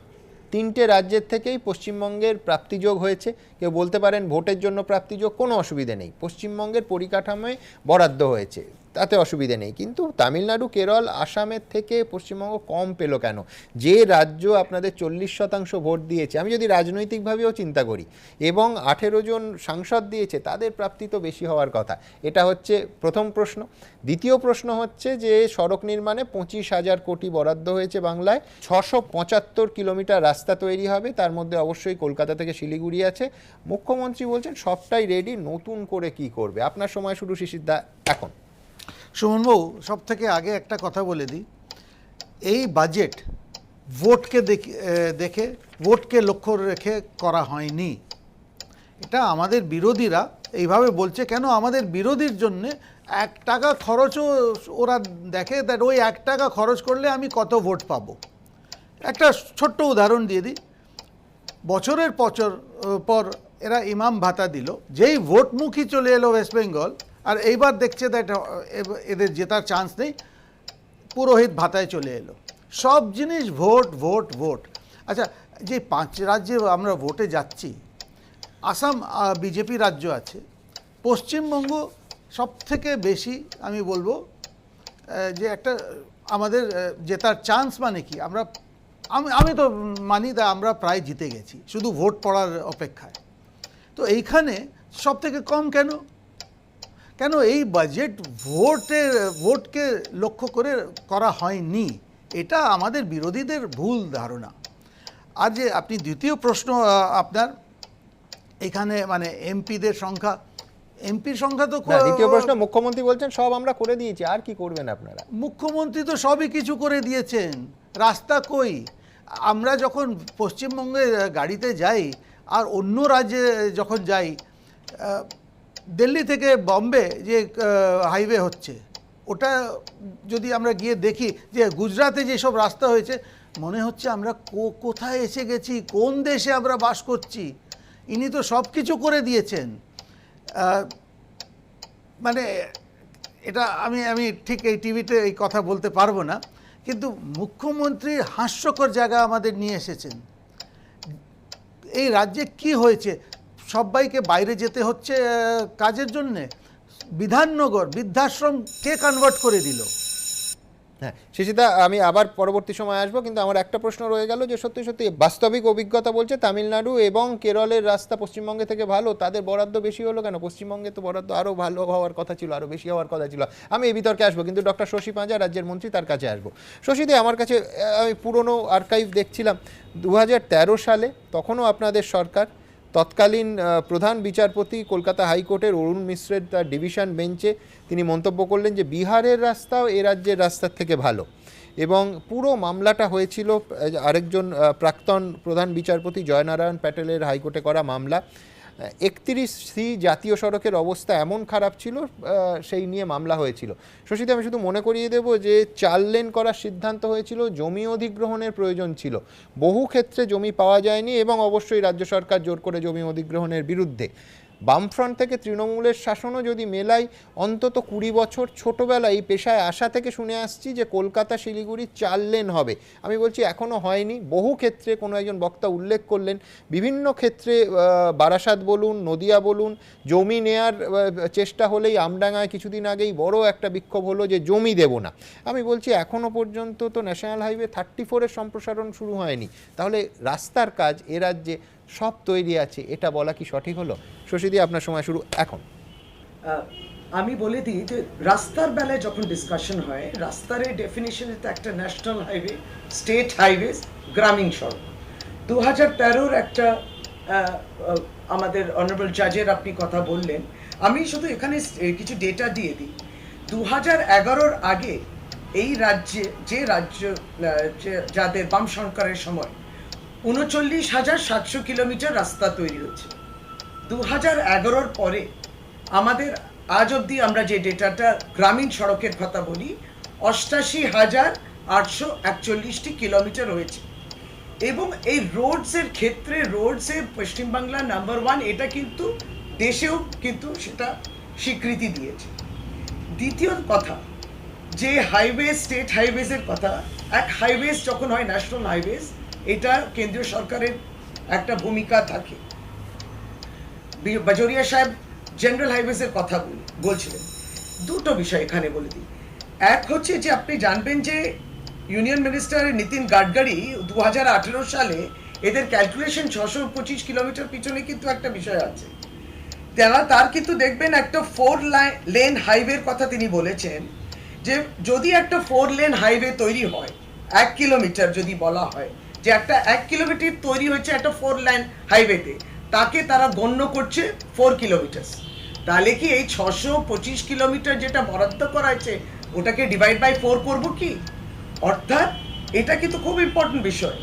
Speaker 2: তিনটে রাজ্যের থেকেই পশ্চিমবঙ্গের প্রাপ্তিযোগ হয়েছে। কেউ বলতে পারেন ভোটের জন্য প্রাপ্তিযোগ, কোনো অসুবিধে নেই, পশ্চিমবঙ্গের পরিকাঠামোয় বরাদ্দ হয়েছে, তাতে অসুবিধে নেই। কিন্তু তামিলনাড়ু, কেরল, আসামের থেকে পশ্চিমবঙ্গ কম পেল কেন? যে রাজ্য আপনাদের 40% ভোট দিয়েছে, আমি যদি রাজনৈতিকভাবেও চিন্তা করি, এবং 18 জন সাংসদ দিয়েছে, তাদের প্রাপ্তি তো বেশি হওয়ার কথা। এটা হচ্ছে প্রথম প্রশ্ন। দ্বিতীয় প্রশ্ন হচ্ছে যে সড়ক নির্মাণে 25,000 কোটি বরাদ্দ হয়েছে বাংলায়, 675 কিলোমিটার রাস্তা তৈরি হবে, তার মধ্যে অবশ্যই কলকাতা থেকে শিলিগুড়ি আছে। মুখ্যমন্ত্রী বলছেন সবটাই রেডি, নতুন করে কি করবে? আপনার সময় শুরু শিশিরদা এখন।
Speaker 9: সুমনবাবু, সব থেকে আগে একটা কথা বলে দিই, এই বাজেট ভোটকে দেখে ভোটকে লক্ষ্য রেখে করা হয়নি। এটা আমাদের বিরোধীরা এইভাবে বলছে কেন? আমাদের বিরোধীর জন্যে 1 টাকা খরচও ওরা দেখে, দ্যাট ওই 1 টাকা খরচ করলে আমি কত ভোট পাবো। একটা ছোট্ট উদাহরণ দিয়ে দিই। বছরের পর এরা ইমাম ভাতা দিল, যেই ভোটমুখী চলে এলো ওয়েস্ট বেঙ্গল, আর এইবার দেখছে দ্যাট এদের জেতার চান্স নেই, পুরোহিত ভাতায় চলে এলো। সব জিনিস ভোট ভোট ভোট। আচ্ছা, যে 5 রাজ্যে আমরা ভোটে যাচ্ছি, আসাম বিজেপি রাজ্য আছে, পশ্চিমবঙ্গ সব থেকে বেশি আমি বলবো যে একটা আমাদের জেতার চান্স, মানে কি আমি তো মানি দা আমরা প্রায় জিতে গেছি, শুধু ভোট পড়ার অপেক্ষায়। তো এইখানে সব থেকে কম কেন? এই বাজেট ভোটকে লক্ষ্য করে করা হয়নি। এটা আমাদের বিরোধীদের ভুল ধারণা। আর যে আপনি দ্বিতীয় প্রশ্ন আপনার এখানে, মানে এমপির সংখ্যা তো
Speaker 2: দ্বিতীয় প্রশ্ন, মুখ্যমন্ত্রী বলছেন সব আমরা করে দিয়েছি, আর কি করবেন আপনারা?
Speaker 9: মুখ্যমন্ত্রী তো সবই কিছু করে দিয়েছেন, রাস্তা কই? আমরা যখন পশ্চিমবঙ্গে গাড়িতে যাই আর অন্য রাজ্যে যখন যাই, দিল্লি থেকে বম্বে যে হাইওয়ে হচ্ছে, ওটা যদি আমরা গিয়ে দেখি যে গুজরাটে যেসব রাস্তা হয়েছে, মনে হচ্ছে আমরা কোথায় এসে গেছি, কোন দেশে আমরা বাস করছি। ইনি তো সব কিছু করে দিয়েছেন। মানে এটা আমি ঠিক এই টিভিতে এই কথা বলতে পারবো না, কিন্তু মুখ্যমন্ত্রী হাস্যকর জায়গা আমাদের নিয়ে এসেছেন। এই রাজ্যে কি হয়েছে, সবাইকে বাইরে যেতে হচ্ছে কাজের জন্যে। বিধাননগর বৃদ্ধাশ্রম কে কনভার্ট করে দিল?
Speaker 2: হ্যাঁ শিশিদা, আমি আবার পরবর্তী সময় আসবো, কিন্তু আমার একটা প্রশ্ন রয়ে গেল যে সত্যি সত্যি বাস্তবিক অভিজ্ঞতা বলছে তামিলনাড়ু এবং কেরলের রাস্তা পশ্চিমবঙ্গে থেকে ভালো, তাদের বরাদ্দ বেশি হলো কেন? পশ্চিমবঙ্গে তো বরাদ্দ আরও ভালো হওয়ার কথা ছিল, আরও বেশি হওয়ার কথা ছিল। আমি এই বিতর্কে আসবো, কিন্তু ডক্টর শশী পাঁজা রাজ্যের মন্ত্রী, তার কাছে আসবো। শশীদি, আমার কাছে আমি পুরনো আর্কাইভ দেখছিলাম 2013 সালে, তখনও আপনাদের সরকার, তৎকালীন প্রধান বিচারপতি কলকাতা হাইকোর্টের অরুণ মিশ্রের তার ডিভিশন বেঞ্চে তিনি মন্তব্য করলেন যে বিহারের রাস্তাও এ রাজ্যের রাস্তার থেকে ভালো, এবং পুরো মামলাটা হয়েছিল আরেকজন প্রাক্তন প্রধান বিচারপতি জয়নারায়ণ প্যাটেলের হাইকোর্টে করা মামলা। 31C জাতীয় সড়কের অবস্থা এমন খারাপ ছিল, সেই নিয়ে মামলা হয়েছিল। শশীতে আমি শুধু মনে করিয়ে দেব যে 4 লেন করার সিদ্ধান্ত হয়েছিল, জমি অধিগ্রহণের প্রয়োজন ছিল, বহু ক্ষেত্রে জমি পাওয়া যায়নি, এবং অবশ্যই রাজ্য সরকার জোর করে জমি অধিগ্রহণের বিরুদ্ধে। বামফ্রন্ট থেকে তৃণমূলের শাসনও যদি মেলাই, অন্তত 20 বছর ছোটোবেলায় এই পেশায় আসা থেকে শুনে আসছি যে কলকাতা শিলিগুড়ি 4 লেন হবে। আমি বলছি এখনও হয়নি। বহু ক্ষেত্রে কোনো একজন বক্তা উল্লেখ করলেন, বিভিন্ন ক্ষেত্রে বারাসাত বলুন, নদিয়া বলুন, জমি নেয়ার চেষ্টা হলেই আমডাঙ্গায় কিছুদিন আগেই বড় একটা বিক্ষোভ হলো যে জমি দেব না। আমি বলছি এখনও পর্যন্ত তো ন্যাশনাল হাইওয়ে 34-এর সম্প্রসারণ শুরু হয়নি, তাহলে রাস্তার কাজ এ রাজ্যে সব তৈরি আছে, এটা বলা কি সঠিক হলো? শশীদি, আপনার সময় শুরু এখন।
Speaker 10: আমি বলে দিই যে রাস্তার বেলায় যখন ডিসকাশন হয়, রাস্তার এই ডেফিনিশন তো একটা ন্যাশনাল হাইওয়ে, স্টেট হাইওয়েজ, গ্রামীণ সড়ক। 2013-র একটা আমাদের অনারেবল জাজের আপনি কথা বললেন, আমি শুধু এখানে কিছু ডেটা দিয়ে দিই। 2011-র আগে এই রাজ্যে যাদের বাম সরকারের সময় 39,700 কিলোমিটার রাস্তা তৈরি হয়েছে। 2011-র পরে আমাদের আজ অবধি আমরা যে ডেটাটা গ্রামীণ সড়কের কথা বলি, 88,841 কিলোমিটার হয়েছে। এবং এই রোডসের ক্ষেত্রে রোডসে পশ্চিমবাংলা নাম্বার 1, এটা কিন্তু দেশেও কিন্তু সেটা স্বীকৃতি দিয়েছে। দ্বিতীয় কথা, যে হাইওয়ে, স্টেট হাইওয়েজের কথা, এক হাইওয়েজ যখন হয় ন্যাশনাল হাইওয়েজ, এটা কেন্দ্রীয় সরকারের একটা ভূমিকা থাকে। বাজোরিয়া সাহেব জেনারেল হাইওয়েজের কথা বলছিলেন। দুটো বিষয় এখানে বলে দিই। এক হচ্ছে যে আপনি জানবেন যে ইউনিয়ন মিনিস্টার নীতিন গাডকারি 2018 সালে এদের ক্যালকুলেশন 625 কিলোমিটার পিছনে কিন্তু একটা বিষয় আছে। তার কিন্তু দেখবেন একটা 4 লেন হাইওয়ের কথা তিনি বলেছেন, যে যদি একটা 4 লেন হাইওয়ে তৈরি হয়, 1 কিলোমিটার যদি বলা হয় যে একটা 1 কিলোমিটার তৈরি হচ্ছে একটা 4 লেন হাইওয়েতে, তাকে তারা গণ্য করছে 4 কিলোমিটার। তাহলে কি এই 625 কিলোমিটার যেটা বরাদ্দ করা হয়েছে ওটাকে ডিভাইড বাই 4 করব কি? অর্থাৎ এটা কিন্তু খুব ইম্পর্টেন্ট বিষয়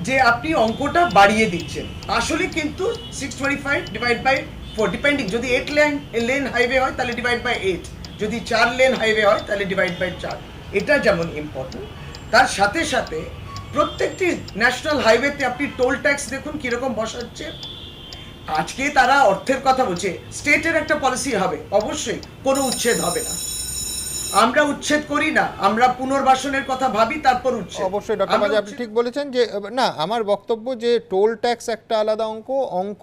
Speaker 10: যে আপনি অঙ্কটা বাড়িয়ে দিচ্ছেন। আসলে কিন্তু 625 ডিভাইড বাই 4, ডিপেন্ডিং, যদি 8 লেন হাইওয়ে হয় তাহলে ডিভাইড বাই 8, যদি 4 লেন হাইওয়ে হয় তাহলে ডিভাইড বাই 4। এটা যেমন ইম্পর্টেন্ট, তার সাথে সাথে প্রত্যেকটি ন্যাশনাল হাইওয়েতে আপনি টোল ট্যাক্স দেখুন কিরকম বসাচ্ছে। আজকে তারা অর্থের কথা বলছে, স্টেটের একটা পলিসি হবে, অবশ্যই কোনো উচ্ছেদ হবে না। আমরা উচ্ছেদ করি না, আমরা পুনর্বাসনের কথা ভাবি, তারপর উচ্ছেদ।
Speaker 2: অবশ্যই ডক্টর পাঁজা, আপনি ঠিক বলেছেন যে না, আমার বক্তব্য যে টোল ট্যাক্স একটা আলাদা অঙ্ক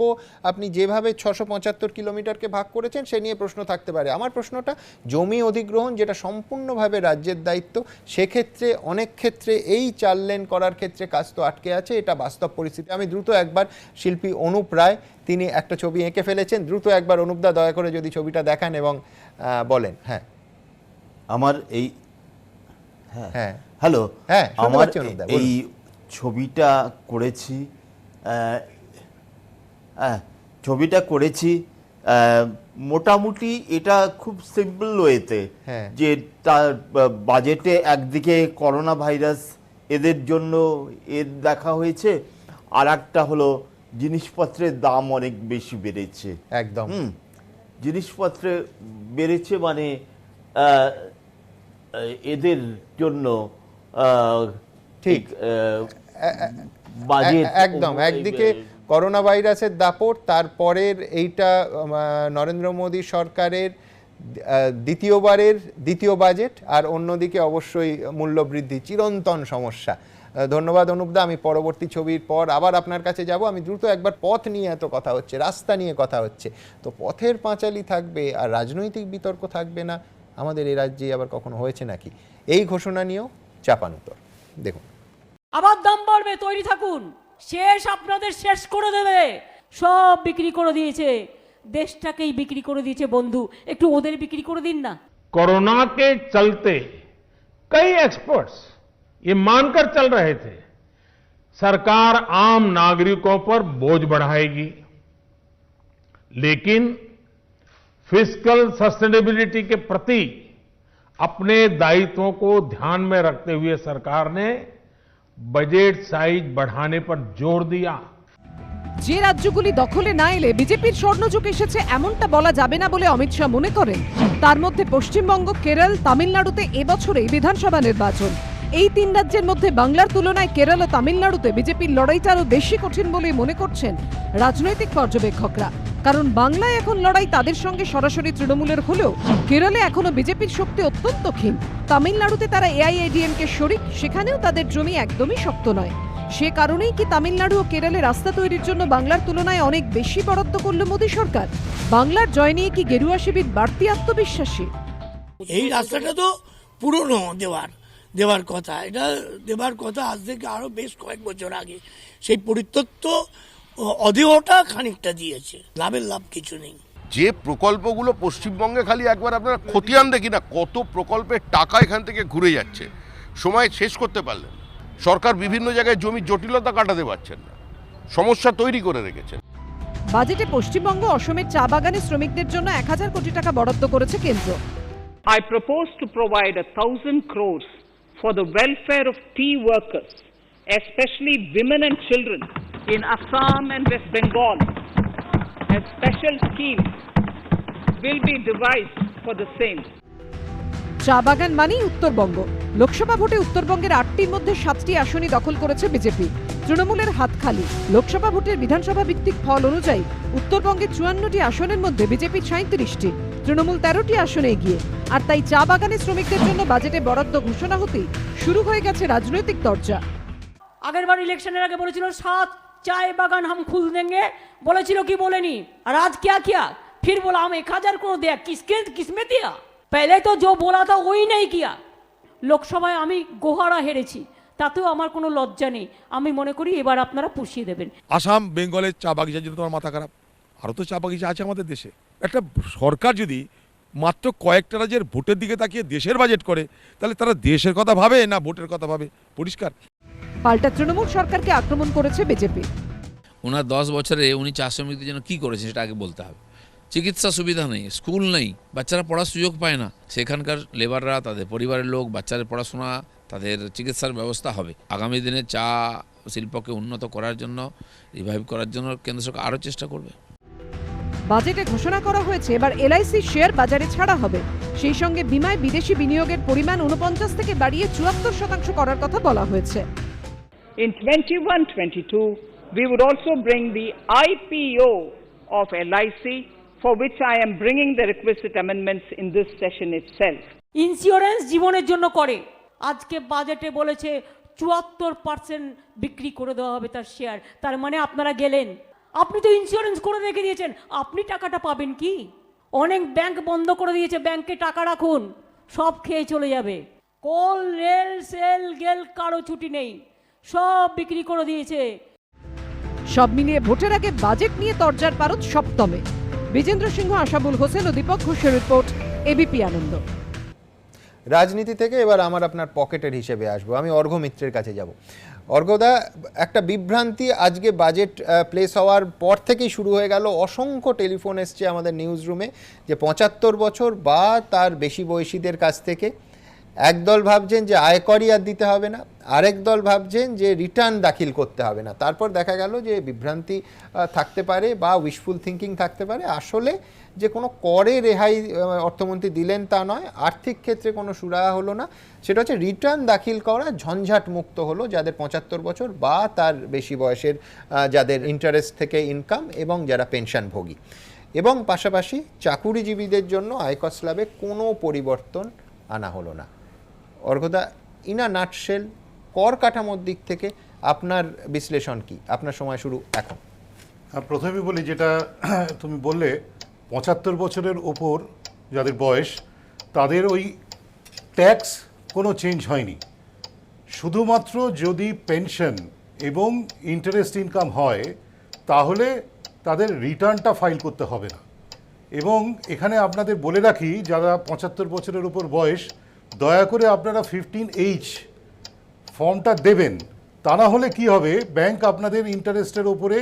Speaker 2: আপনি যেভাবে 675 কিলোমিটারকে ভাগ করেছেন সে নিয়ে প্রশ্ন থাকতে পারে। আমার প্রশ্নটা জমি অধিগ্রহণ, যেটা সম্পূর্ণভাবে রাজ্যের দায়িত্ব, সেক্ষেত্রে অনেক ক্ষেত্রে এই 4 লেন করার ক্ষেত্রে কাজ তো আটকে আছে, এটা বাস্তব পরিস্থিতি। আমি দ্রুত একবার শিল্পী অনুপ রায়, তিনি একটা ছবি এঁকে ফেলেছেন, দ্রুত একবার অনুপদা দয়া করে যদি ছবিটা দেখান এবং বলেন। হ্যাঁ,
Speaker 17: আমার এই হ্যালো, আমার এই ছবিটা করেছি মোটামুটি এটা খুব সিম্পল ওয়েতে, যে তার বাজেটে একদিকে করোনা ভাইরাস এদের জন্য দেখা হয়েছে, আর একটা হলো জিনিসপত্রের দাম অনেক বেশি বেড়েছে।
Speaker 2: একদম
Speaker 17: জিনিসপত্রে বেড়েছে মানে এদের জন্য
Speaker 2: ঠিক
Speaker 17: বাজেট
Speaker 2: একদম একদিকে করোনা ভাইরাসের দাপট, তারপরের এইটা নরেন্দ্র মোদী সরকারের দ্বিতীয় বাজেট, আর অন্যদিকে অবশ্যই মূল্যবৃদ্ধি চিরন্তন সমস্যা। ধন্যবাদ অনুপদা, আমি পরবর্তী ছবির পর আবার আপনার কাছে যাব। আমি দ্রুত একবার পথ নিয়ে এত কথা হচ্ছে, রাস্তা নিয়ে কথা হচ্ছে, তো পথের পাঁচালী থাকবে আর রাজনৈতিক বিতর্ক থাকবে না, আমাদের এই রাজ্যে আবার কখনো হয়েছে নাকি? এই ঘোষণা নিয়েও চাপানুতর। দেখুন,
Speaker 7: আবার দাম বাড়বে, তৈরি থাকুন, শেষ আপনাদের শেষ করে দেবে। সব বিক্রি করে দিয়েছে, দেশটাকেই বিক্রি করে দিয়েছে বন্ধু, একটু ওদের বিক্রি করে দিন না।
Speaker 18: कोरोना के चलते कई एक्सपर्ट्स ये मानकर चल रहे थे सरकार आम नागरिकों पर बोझ बढ़ाएगी, लेकिन फिस्कल सस्टेनेबिलिटी के प्रति अपने दायित्वों को ध्यान में रखते हुए सरकार ने बजट साइज बढ़ाने पर जोर दिया।
Speaker 14: যে রাজ্যগুলি দখলে না এলে বিজেপির স্বর্ণযুগ এসেছে এমনটা বলা যাবে না বলে অমিত শাহ মনে করেন। তার মধ্যে পশ্চিমবঙ্গ, কেরল, তামিলনাড়ুতে এবছরেই বিধানসভা নির্বাচন। এই তিন রাজ্যের মধ্যে বাংলার তুলনায় কেরল ও তামিলনাড়ুতে বিজেপির লড়াইটা আরও বেশি কঠিন বলেই মনে করছেন রাজনৈতিক পর্যবেক্ষকরা। কারণ বাংলায় এখন লড়াই তাদের সঙ্গে সরাসরি তৃণমূলের হলেও কেরলে এখনো বিজেপির শক্তি অত্যন্ত ক্ষীণ। তামিলনাড়ুতে তারা এআইএডিএমকে শরিক, সেখানেও তাদের জমি একদমই শক্ত নয়। সে কারণেই কি তামিলনাড়ু ও কেরলে রাস্তা তৈরির জন্য বাংলার তুলনায় অনেক বেশি বরাদ্দ করল মোদী সরকার? বাংলার জয় নিয়ে কি গেরুয়া শিবির বাড়তি আত্মবিশ্বাসী?
Speaker 19: এই রাস্তাটা তো পুরনো দেওয়ার কথা, এটা দেওয়ার কথা আজ থেকে আরো বেশ কয়েক বছর আগে। সেই পরিত্যক্ত অদেহটা খানিকটা দিয়েছে, লাভের লাভ কিছু নেই।
Speaker 20: যে প্রকল্পগুলো পশ্চিমবঙ্গে খালি একবার আপনারা খতিয়ান দেখি না, কত প্রকল্পের টাকা এখান থেকে ঘুরে যাচ্ছে, সময় শেষ করতে পারলেন। সরকার বিভিন্ন জায়গায় জমির জটিলতা কাটাতে পারছেন না, সমস্যা তৈরি করে রেখেছেন।
Speaker 14: বাজেটে পশ্চিমবঙ্গ অসমের চা বাগানের শ্রমিকদের জন্য 1000 কোটি টাকা বরাদ্দ করেছে কেন্দ্র।
Speaker 6: I propose to provide 1,000 crores for the welfare of tea workers, especially women and children in Assam and West Bengal. A special scheme will be devised for the same.
Speaker 14: চা বাগান মানেই উত্তরবঙ্গ। লোকসভা ভোটে উত্তরবঙ্গের 8টির মধ্যে 7টি আসনই দখল করেছে বিজেপি। তৃণমূলের হাত খালি। লোকসভা ভোটের বিধানসভা ভিত্তিক ফল অনুযায়ী উত্তরবঙ্গের 54টি আসনের মধ্যে বিজেপির 37টি, তৃণমূল 13টি আসনে এগিয়ে। আর তাই চা বাগানের শ্রমিকদের জন্য বাজেটে বরাদ্দ ঘোষণা হতেই শুরু হয়ে গেছে রাজনৈতিক তরজা।
Speaker 7: আগেরবার ইলেকশনের আগে বলেছিল 7 চায় বাগান হাম খুল দেंगे, বলেছিল কি বলেনি? আর আজ क्या फिर बोला हम 1000 करोड़ दिया, किसमें दिया? पहले तो जो बोला था वही नहीं किया। লোকসভায় আমি গোহারা হেরেছি, তাতেও আমার কোনো লজ্জা নেই। আমি মনে করি এবার আপনারা পুষিয়ে দেবেন।
Speaker 16: আসাম, বেঙ্গলের চা বাগিচার জন্য তোমার মাথা খারাপ, আরও তো চা বাগিচা আছে আমাদের দেশে। একটা সরকার যদি মাত্র কয়েকটা রাজ্যের ভোটের দিকে তাকিয়ে দেশের বাজেট করে, তাহলে তারা দেশের কথা ভাবে না ভোটের কথা ভাবে? পরিষ্কার।
Speaker 14: পাল্টা তৃণমূল সরকারকে আক্রমণ করেছে বিজেপি।
Speaker 15: ওনার 10 বছরে উনি চা শ্রমিকদের জন্য কী করেছেন সেটা আগে বলতে হবে। চিকিৎসা সুবিধা নেই, স্কুল নেই, বাচ্চারা পড়ার সুযোগ পায় না। সেখানকার লেবাররা, তাদের পরিবারের লোক, বাচ্চাদের পড়াশোনা, তাদের চিকিৎসার ব্যবস্থা হবে। আগামী দিনে চা শিল্পকে উন্নত করার জন্য, রিভাইভ করার জন্য কেন্দ্র সরকার আরও চেষ্টা করবে।
Speaker 14: বাজেটে ঘোষণা করা হয়েছে এবার এলআইসি শেয়ার বাজারে ছাড়া হবে। সেই সঙ্গে বিমায় বিদেশি বিনিয়োগের পরিমাণ 49 থেকে বাড়িয়ে 74% করার কথা বলা হয়েছে।
Speaker 6: In 21-22, we would also bring the IPO of LIC, for which I am bringing the requisite amendments in this session itself.
Speaker 7: Insurance জীবনের জন্য করে, আজকে বাজেটে বলেছে 74% বিক্রি করে দেওয়া হবে তার শেয়ার। তার মানে আপনারা গেলেন, আপনি তো ইন্স্যুরেন্স করে রেখে দিয়েছেন, আপনি টাকাটা পাবেন কি? অনেক ব্যাংক বন্ধ করে দিয়েছে, ব্যাংকে টাকা রাখুন, সব খেয়ে চলে যাবে। কোল, রেল, সেল, গেল, কারো ছুটি নেই, সব বিক্রি করে দিয়েছে।
Speaker 14: সব মিলিয়ে ভোটের আগে বাজেট নিয়ে তরজার পারদ সপ্তমে। বিজেন্দ্র সিংহ, আশাবুল হোসেন ও দীপক ঘোষের রিপোর্ট, এবিপি আনন্দ।
Speaker 2: রাজনীতি থেকে এবার আমার আপনার পকেটের হিসেবে আসবো, আমি অর্ঘ্য মিত্রের কাছে যাব। অর্ঘ্যদা, একটা বিভ্রান্তি আজকে বাজেট প্লেস হওয়ার পর থেকেই শুরু হয়ে গেল। অসংখ্য টেলিফোন এসছে আমাদের নিউজ রুমে যে 75 বছর বা তার বেশি বয়সীদের কাছ থেকে একদল ভাবছেন যে আয়করই আর দিতে হবে না, আরেক দল ভাবছেন যে রিটার্ন দাখিল করতে হবে না। তারপর দেখা গেল যে বিভ্রান্তি থাকতে পারে বা উইশফুল থিঙ্কিং থাকতে পারে। আসলে যে কোনো করে রেহাই অর্থমন্ত্রী দিলেন তা নয়, আর্থিক ক্ষেত্রে কোনো সুরাহা হলো না, সেটা হচ্ছে রিটার্ন দাখিল করা ঝঞ্ঝাট মুক্ত হলো যাদের 75 বছর বা তার বেশি বয়সের, যাদের ইন্টারেস্ট থেকে ইনকাম এবং যারা পেনশনভোগী। এবং পাশাপাশি চাকুরিজীবীদের জন্য আয়কর স্ল্যাবে কোনো পরিবর্তন আনা হলো না। অর্ঘদা, ইন আ নাটশেল কর কাঠামোর দিক থেকে আপনার বিশ্লেষণ কি? আপনার সময় শুরু এখন।
Speaker 11: প্রথমে বলি, যেটা তুমি বললে 75 বছরের ওপর যাদের বয়স, তাদের ওই ট্যাক্স কোনো চেঞ্জ হয়নি। শুধুমাত্র যদি পেনশন এবং ইন্টারেস্ট ইনকাম হয় তাহলে তাদের রিটার্নটা ফাইল করতে হবে না। এবং এখানে আপনাদের বলে রাখি, যারা 75 বছরের উপর বয়স, দয়া করে আপনারা 15H ফর্মটা দেবেন। তা না হলে কি হবে, ব্যাংক আপনাদের ইন্টারেস্টের ওপরে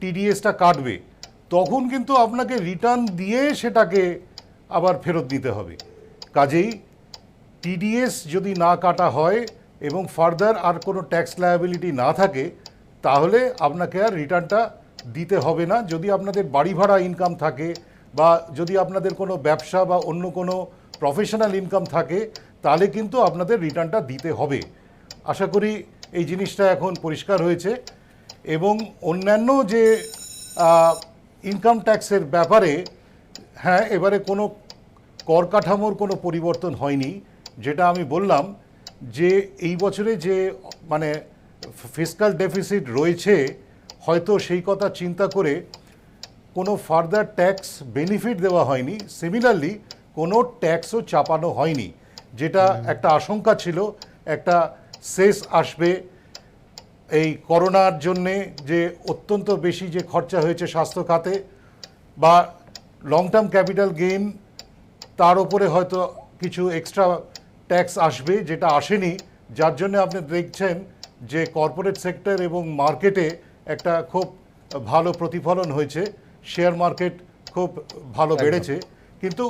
Speaker 11: টিডিএসটা কাটবে, তখন কিন্তু আপনাকে রিটার্ন দিয়ে সেটাকে আবার ফেরত দিতে হবে। কাজেই টিডিএস যদি না কাটা হয় এবং ফার্দার আর কোনো ট্যাক্স লায়াবিলিটি না থাকে, তাহলে আপনাকে আর রিটার্নটা দিতে হবে না। যদি আপনাদের বাড়ি ভাড়া ইনকাম থাকে বা যদি আপনাদের কোনো ব্যবসা বা অন্য কোনো প্রফেশনাল ইনকাম থাকে, তাহলে কিন্তু আপনাদের রিটার্নটা দিতে হবে। আশা করি এই জিনিসটা এখন পরিষ্কার হয়েছে। এবং অন্যান্য যে ইনকাম ট্যাক্সের ব্যাপারে, হ্যাঁ, এবারে কোনো কর কাঠামোর কোনো পরিবর্তন হয়নি। যেটা আমি বললাম যে এই বছরে যে মানে ফিসকাল ডেফিসিট রয়েছে, হয়তো সেই কথা চিন্তা করে কোনো ফার্দার ট্যাক্স বেনিফিট দেওয়া হয়নি। সিমিলারলি কোনো ট্যাক্সও চাপানো হয়নি, যেটা একটা আশঙ্কা ছিল একটা শেষ আসবে এই করোনার জন্যে, যে অত্যন্ত বেশি যে খরচা হয়েছে স্বাস্থ্য খাতে বা লং টার্ম ক্যাপিটাল গেইন, তার উপরে হয়তো কিছু এক্সট্রা ট্যাক্স আসবে, যেটা আসেনি। যার জন্য আপনি দেখছেন যে কর্পোরেট সেক্টর এবং মার্কেটে একটা খুব ভালো প্রতিফলন হয়েছে, শেয়ার মার্কেট খুব ভালো বেড়েছে। কিন্তু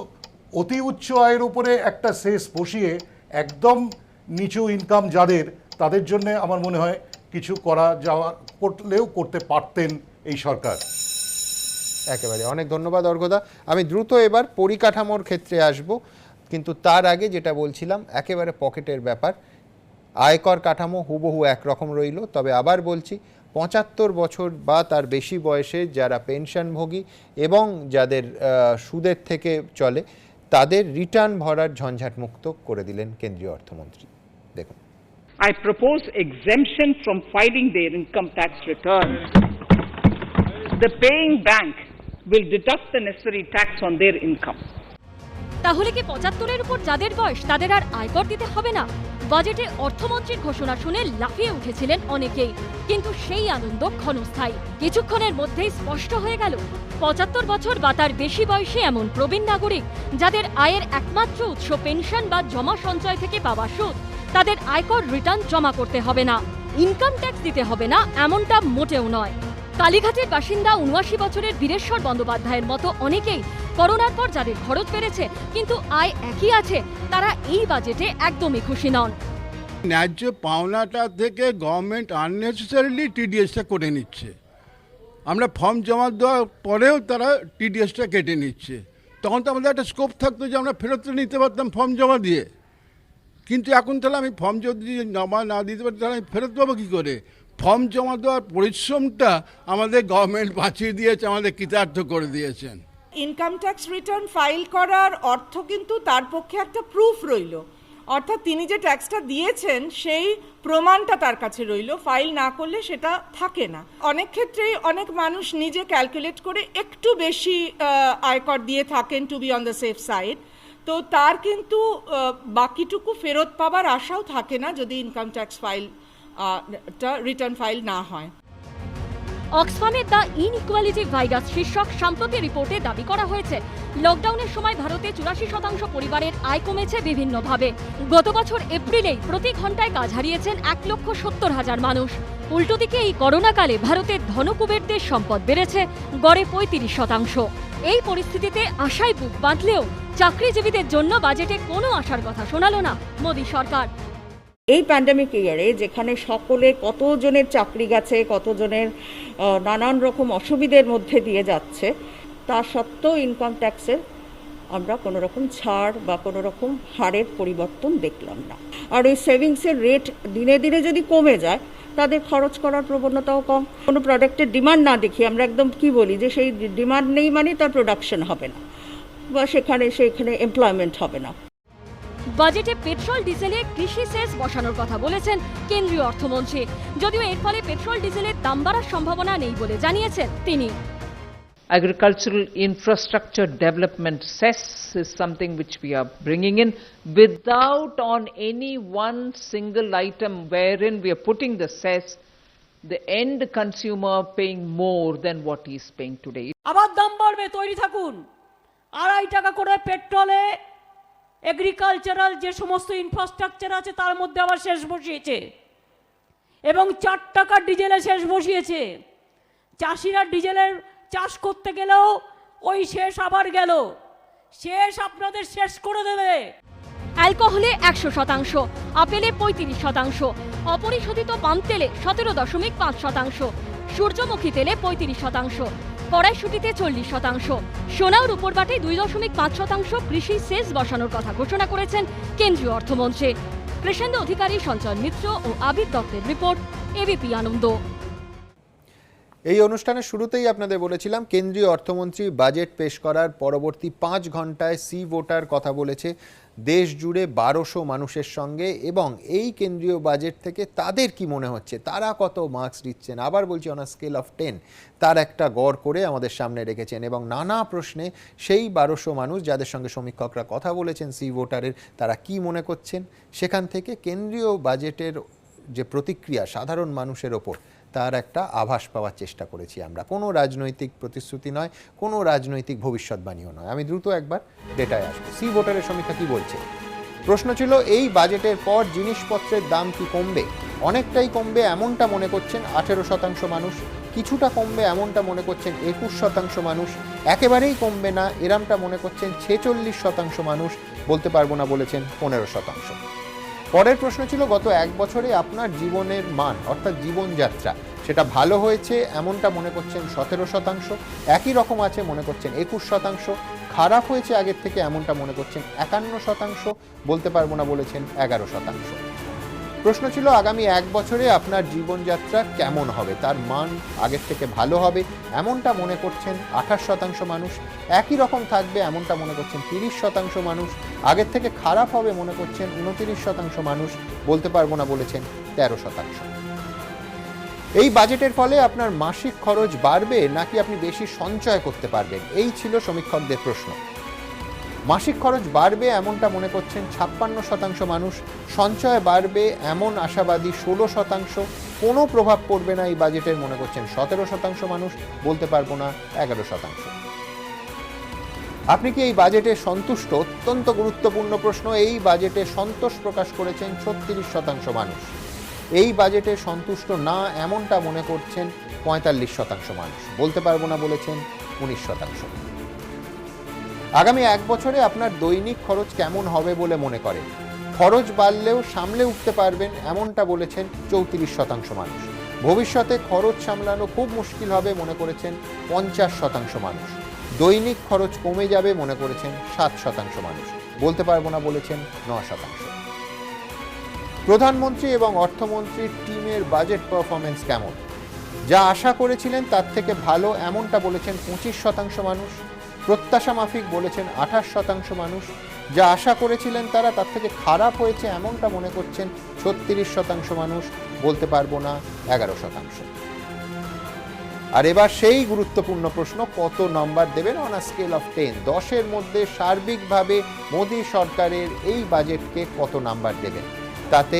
Speaker 11: অতি উচ্চ আয়ের উপরে একটা শেষ বসিয়ে একদম নিচু ইনকাম যাদের, তাদের জন্য আমার মনে হয় কিছু করা যাওয়া করলেও করতে পারতেন এই সরকার।
Speaker 2: একেবারে অনেক ধন্যবাদ অর্ঘদা। আমি দ্রুত এবার পরিকাঠামোর ক্ষেত্রে আসব, কিন্তু তার আগে যেটা বলছিলাম, একেবারে পকেটের ব্যাপার। আয়কর কাঠামো হুবহু একরকম রইল, তবে আবার বলছি 75 বছর বা তার বেশি বয়সে যারা পেনশনভোগী এবং যাদের সুদের থেকে চলে, তাদের রিটার্ন ভরার ঝঞ্ঝাট মুক্ত করে দিলেন কেন্দ্রীয় অর্থমন্ত্রী। দেখুন,
Speaker 6: I propose exemption from filing their income tax returns. The paying bank will deduct the necessary tax on their income.
Speaker 3: তাহলে কি 75-এর উপর যাদের বয়স তাদের আর আয়কর দিতে হবে না? বাজেটে অর্থমন্ত্রীর ঘোষণা শুনে লাফিয়ে উঠেছিলেন অনেকেই, কিন্তু সেই আনন্দ ক্ষণস্থায়ী। কিছুক্ষণের মধ্যেই স্পষ্ট হয়ে গেল 75 বছর বা তার বেশি বয়সী এমন প্রবীণ নাগরিক যাদের আয়ের একমাত্র উৎস পেনশন বা জমা সঞ্চয় থেকে পাওয়া সুদ, তাদের আয়কর রিটার্ন জমা করতে হবে না, ইনকাম ট্যাক্স দিতে হবে না, এমনটা মোটেও নয়। কালীঘাটের বাসিন্দা 79 বছরের বীরেশ্বর বন্দ্যোপাধ্যায়ের মতো অনেকেই করোনার পর যাদের খরচ বেড়েছে কিন্তু আয় একই আছে, তারা এই বাজেটে একদমই খুশি নন।
Speaker 21: ন্যায্য পাওনাটা থেকে গভর্নমেন্ট আননেসেসারিলি টিডিএসটা করে নিচ্ছে। আমরা ফর্ম জমা দেওয়ার পরেও তারা টিডিএসটা কেটে নিচ্ছে। তখন তো আমাদের একটা স্কোপ থাকতো যে আমরা ফেরত নিতে পারতাম ফর্ম জমা দিয়ে, কিন্তু এখন তাহলে আমি ফর্ম যদি জমা না দিতে পারি তাহলে আমি ফেরত পাবো কী করে? ফর্ম জমা দেওয়ার পরিশ্রমটা আমাদের গভর্নমেন্ট বাঁচিয়ে দিয়েছে, আমাদের কৃতার্থ করে দিয়েছেন।
Speaker 22: ইনকাম ট্যাক্স রিটার্ন ফাইল করার অর্থ কিন্তু তার পক্ষে একটা প্রুফ রইল, অর্থাৎ তিনি যে ট্যাক্সটা দিয়েছেন সেই প্রমাণটা তার কাছে রইল। ফাইল না করলে সেটা থাকে না। অনেক ক্ষেত্রেই অনেক মানুষ নিজে ক্যালকুলেট করে একটু বেশি আয়কর দিয়ে থাকেন to be on the safe side, তো তার কিন্তু বাকিটুকু ফেরত পাবার আশাও থাকে না যদি income tax file return file না হয়।
Speaker 3: অক্সফামের দ্য ইনইকুয়ালিটি ভাইরাস শীর্ষক সাম্প্রতিক রিপোর্টে দাবি করা হয়েছে, লকডাউনের সময় ভারতে 84% পরিবারের আয় কমেছে বিভিন্নভাবে। গত বছর এপ্রিলেই প্রতি ঘন্টায় কাজ হারিয়েছেন 1,70,000 মানুষ। উল্টো দিকে এই করোনাকালে ভারতের ধনকুবেরদের সম্পদ বেড়েছে গড়ে 35%। এই পরিস্থিতিতে আশায় বুক বাঁধলেও চাকরিজীবীদের জন্য বাজেটে কোনো আশার কথা শোনালো না মোদী সরকার।
Speaker 22: এই প্যান্ডেমিক ইয়ারে যেখানে সকলে কতজনের চাকরি গেছে, কতজনের নানান রকম অসুবিধার মধ্যে দিয়ে যাচ্ছে, তা সত্ত্বেও ইনকাম ট্যাক্সের আমরা কোনো রকম ছাড় বা কোনো রকম হারের পরিবর্তন দেখলাম না। আর ওই সেভিংসের রেট দিনে দিনে যদি কমে যায়, তাদের খরচ করার প্রবণতাও কম। কোনো প্রোডাক্টের ডিমান্ড না দেখি আমরা একদম কি বলি যে সেই ডিমান্ড নেই মানে তার প্রোডাকশন হবে না বা সেখানে এমপ্লয়মেন্ট হবে না।
Speaker 3: বাজেটে পেট্রোল ডিজেলে কৃষি সেস বসানোর কথা বলেছেন কেন্দ্রীয় অর্থমন্ত্রী, যদিও এর ফলে পেট্রোল ডিজেলের দাম বাড়ার সম্ভাবনা নেই বলে জানিয়েছেন তিনি।
Speaker 1: Agricultural infrastructure development cess is something which we are bringing in without on any one single item wherein we are putting the cess, the end consumer paying more than what he is paying today.
Speaker 7: আবার দাম বাড়বে, তৈরি থাকুন। 2.5 টাকা করে পেট্রোলে agricultural যে সমস্ত infrastructure আছে তার মধ্যে আবার শেষ বসিয়েছে এবং 4 টাকা ডিজেলে শেষ বসিয়েছে। চাষিরা ডিজেলের চাষ করতে গেলেও ওই শেষ আবার গেল, শেষ আপনাদের শেষ করে দেবে।
Speaker 3: অ্যালকোহলে 100%, আপেলে 35%, অপরিশোধিত পাম তেলে 17.5%, সূর্যমুখী তেলে 35%, কড়াইশুটিতে 40%, সোনার উপর বাটে 2.5% কৃষি সেস বসানোর কথা ঘোষণা করেছেন কেন্দ্রীয় অর্থমন্ত্রী। কৃষেন্দু অধিকারী, সঞ্চয় মিত্র ও আবির দত্তের রিপোর্ট, এবিপি আনন্দ।
Speaker 2: এই অনুষ্ঠানের শুরুতেই আপনাদের বলেছিলাম কেন্দ্রীয় অর্থমন্ত্রী বাজেট পেশ করার পরবর্তী 5 ঘন্টায় সি ভোটার কথা বলেছে দেশ জুড়ে 1200 মানুষের সঙ্গে, এবং এই কেন্দ্রীয় বাজেট থেকে তাদের কি মনে হচ্ছে, তারা কত মার্কস দিচ্ছেন, আবার বলছি অন আ স্কেল অফ 10, তার একটা গড় করে আমাদের সামনে রেখেছেন। এবং নানা প্রশ্নে সেই 1200 মানুষ যাদের সঙ্গে সমীক্ষকরা কথা বলেছেন সি ভোটারের, তারা কি মনে করছেন, সেখান থেকে কেন্দ্রীয় বাজেটের যে প্রতিক্রিয়া সাধারণ মানুষের ওপর, তার একটা আভাস পাওয়ার চেষ্টা করেছি আমরা। কোনো রাজনৈতিক প্রতিশ্রুতি নয়, কোনো রাজনৈতিক ভবিষ্যৎবাণীও নয়। আমি দ্রুত একবার ডেটায় আসবো। সি ভোটারের সমীক্ষা কি বলছে? প্রশ্ন ছিল এই বাজেটের পর জিনিসপত্রের দাম কি কমবে? অনেকটাই কমবে এমনটা মনে করছেন 18% মানুষ, কিছুটা কমবে এমনটা মনে করছেন 21% মানুষ, একেবারেই কমবে না এরমটা মনে করছেন 46% মানুষ, বলতে পারবো না বলেছেন 15%। পরের প্রশ্ন ছিল গত 1 বছরে আপনার জীবনের মান অর্থাৎ জীবনযাত্রা সেটা ভালো হয়েছে এমনটা মনে করছেন 17%, একই রকম আছে মনে করছেন 21%, খারাপ হয়েছে আগের থেকে এমনটা মনে করছেন 51%, বলতে পারবো না বলেছেন 11%। প্রশ্ন ছিল আগামী 1 বছরে আপনার জীবনযাত্রা কেমন হবে, তার মান আগের থেকে ভালো হবে এমনটা মনে করছেন 28% মানুষ, একই রকম থাকবে এমনটা মনে করছেন 30% মানুষ, আগের থেকে খারাপ হবে মনে করছেন 29% মানুষ, বলতে পারবো না বলেছেন 13%। এই বাজেটের ফলে আপনার মাসিক খরচ বাড়বে নাকি আপনি বেশি সঞ্চয় করতে পারবেন, এই ছিল সমীক্ষকদের প্রশ্ন। মাসিক খরচ বাড়বে এমনটা মনে করছেন 56% মানুষ, সঞ্চয় বাড়বে এমন আশাবাদী 16%, কোনো প্রভাব পড়বে না এই বাজেটের মনে করছেন 17% মানুষ, বলতে পারবো না 11%। আপনি কি এই বাজেটে সন্তুষ্ট? অত্যন্ত গুরুত্বপূর্ণ প্রশ্ন। এই বাজেটে সন্তোষ প্রকাশ করেছেন 36% মানুষ, এই বাজেটে সন্তুষ্ট না এমনটা মনে করছেন 45% মানুষ, বলতে পারবো না বলেছেন 19%। আগামী 1 বছরে আপনার দৈনিক খরচ কেমন হবে বলে মনে করেন? খরচ বাড়লেও সামলে উঠতে পারবেন এমনটা বলেছেন 34% মানুষ, ভবিষ্যতে খরচ সামলানো খুব মুশকিল হবে মনে করেছেন 50% মানুষ, দৈনিক খরচ কমে যাবে মনে করেছেন 7% মানুষ, বলতে পারবো না বলেছেন 9%। প্রধানমন্ত্রী এবং অর্থমন্ত্রীর টিমের বাজেট পারফরমেন্স কেমন? যা আশা করেছিলেন তার থেকে ভালো এমনটা বলেছেন 25% মানুষ, প্রত্যাশা মাফিক বলেছেন 28% মানুষ, যা আশা করেছিলেন তারা তার থেকে খারাপ হয়েছে এমনটা মনে করছেন 36% মানুষ, বলতে পারবো না 11%। আর এবার সেই গুরুত্বপূর্ণ প্রশ্ন, কত নম্বর দেবেন অন আ স্কেল অফ 10? 10-এর মধ্যে সার্বিকভাবে মোদী সরকারের এই বাজেটকে কত নাম্বার দেবেন? তাতে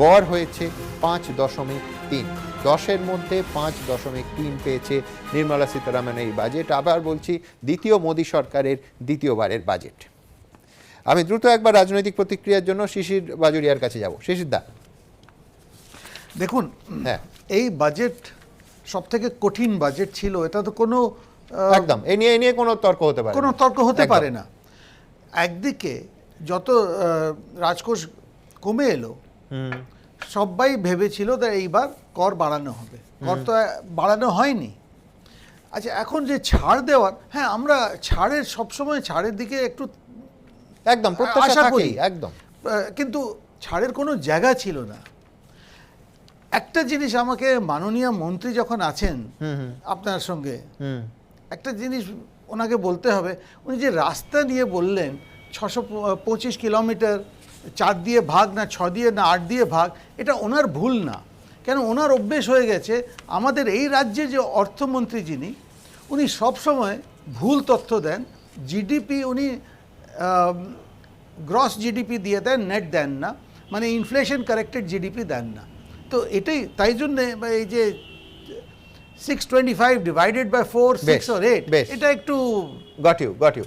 Speaker 2: গড় হয়েছে 5.3। 10-এর মধ্যে 5.3 পেয়েছে নির্মলা সীতারামন এই বাজেট। আবার বলছি, দ্বিতীয় মোদী সরকারের দ্বিতীয়বারের বাজেট। আমি দ্রুত একবার রাজনৈতিক প্রতিক্রিয়ার জন্য শিশির বাজুরিয়ার কাছে যাব। শিশির দা,
Speaker 9: দেখুন, হ্যাঁ, এই বাজেট সব থেকে কঠিন বাজেট ছিল, এটা তো কোনো
Speaker 2: একদম এ নিয়ে কোনো তর্ক হতে পারে,
Speaker 9: কোনো তর্ক হতে পারে না। একদিকে যত রাজকোষ কমে এলো, সবাই ভেবেছিল যে এইবার কর বাড়ানো হবে, কর তো বাড়ানো হয়নি। আচ্ছা, এখন যে ছাড় দেওয়ার, হ্যাঁ আমরা ছাড়ের সবসময় ছাড়ের দিকে একটু
Speaker 2: একদম প্রত্যাশা
Speaker 9: আশা করি,
Speaker 2: থাকেই, একদম,
Speaker 9: কিন্তু ছাড়ের কোনো জায়গা ছিল না। একটা জিনিস আমাকে মাননীয় মন্ত্রী যখন আছেন আপনার সঙ্গে, একটা জিনিস ওনাকে বলতে হবে, উনি যে রাস্তা নিয়ে বললেন 625 কিলোমিটার 4 দিয়ে ভাগ না 6 দিয়ে না 8 দিয়ে ভাগ, এটা ওনার ভুল না। কেন, ওনার অভ্যেস হয়ে গেছে, আমাদের এই রাজ্যে যে অর্থমন্ত্রী যিনি, উনি সবসময় ভুল তথ্য দেন। জিডিপি উনি গ্রস জিডিপি দিয়ে দেন, নেট দেন না, মানে ইনফ্লেশন কারেক্টেড জিডিপি দেন না। তো এটাই, তাই জন্যে এই যে 625 ডিভাইডেড বাই 4, 6 or 8, এটা একটু
Speaker 2: গট ইউ।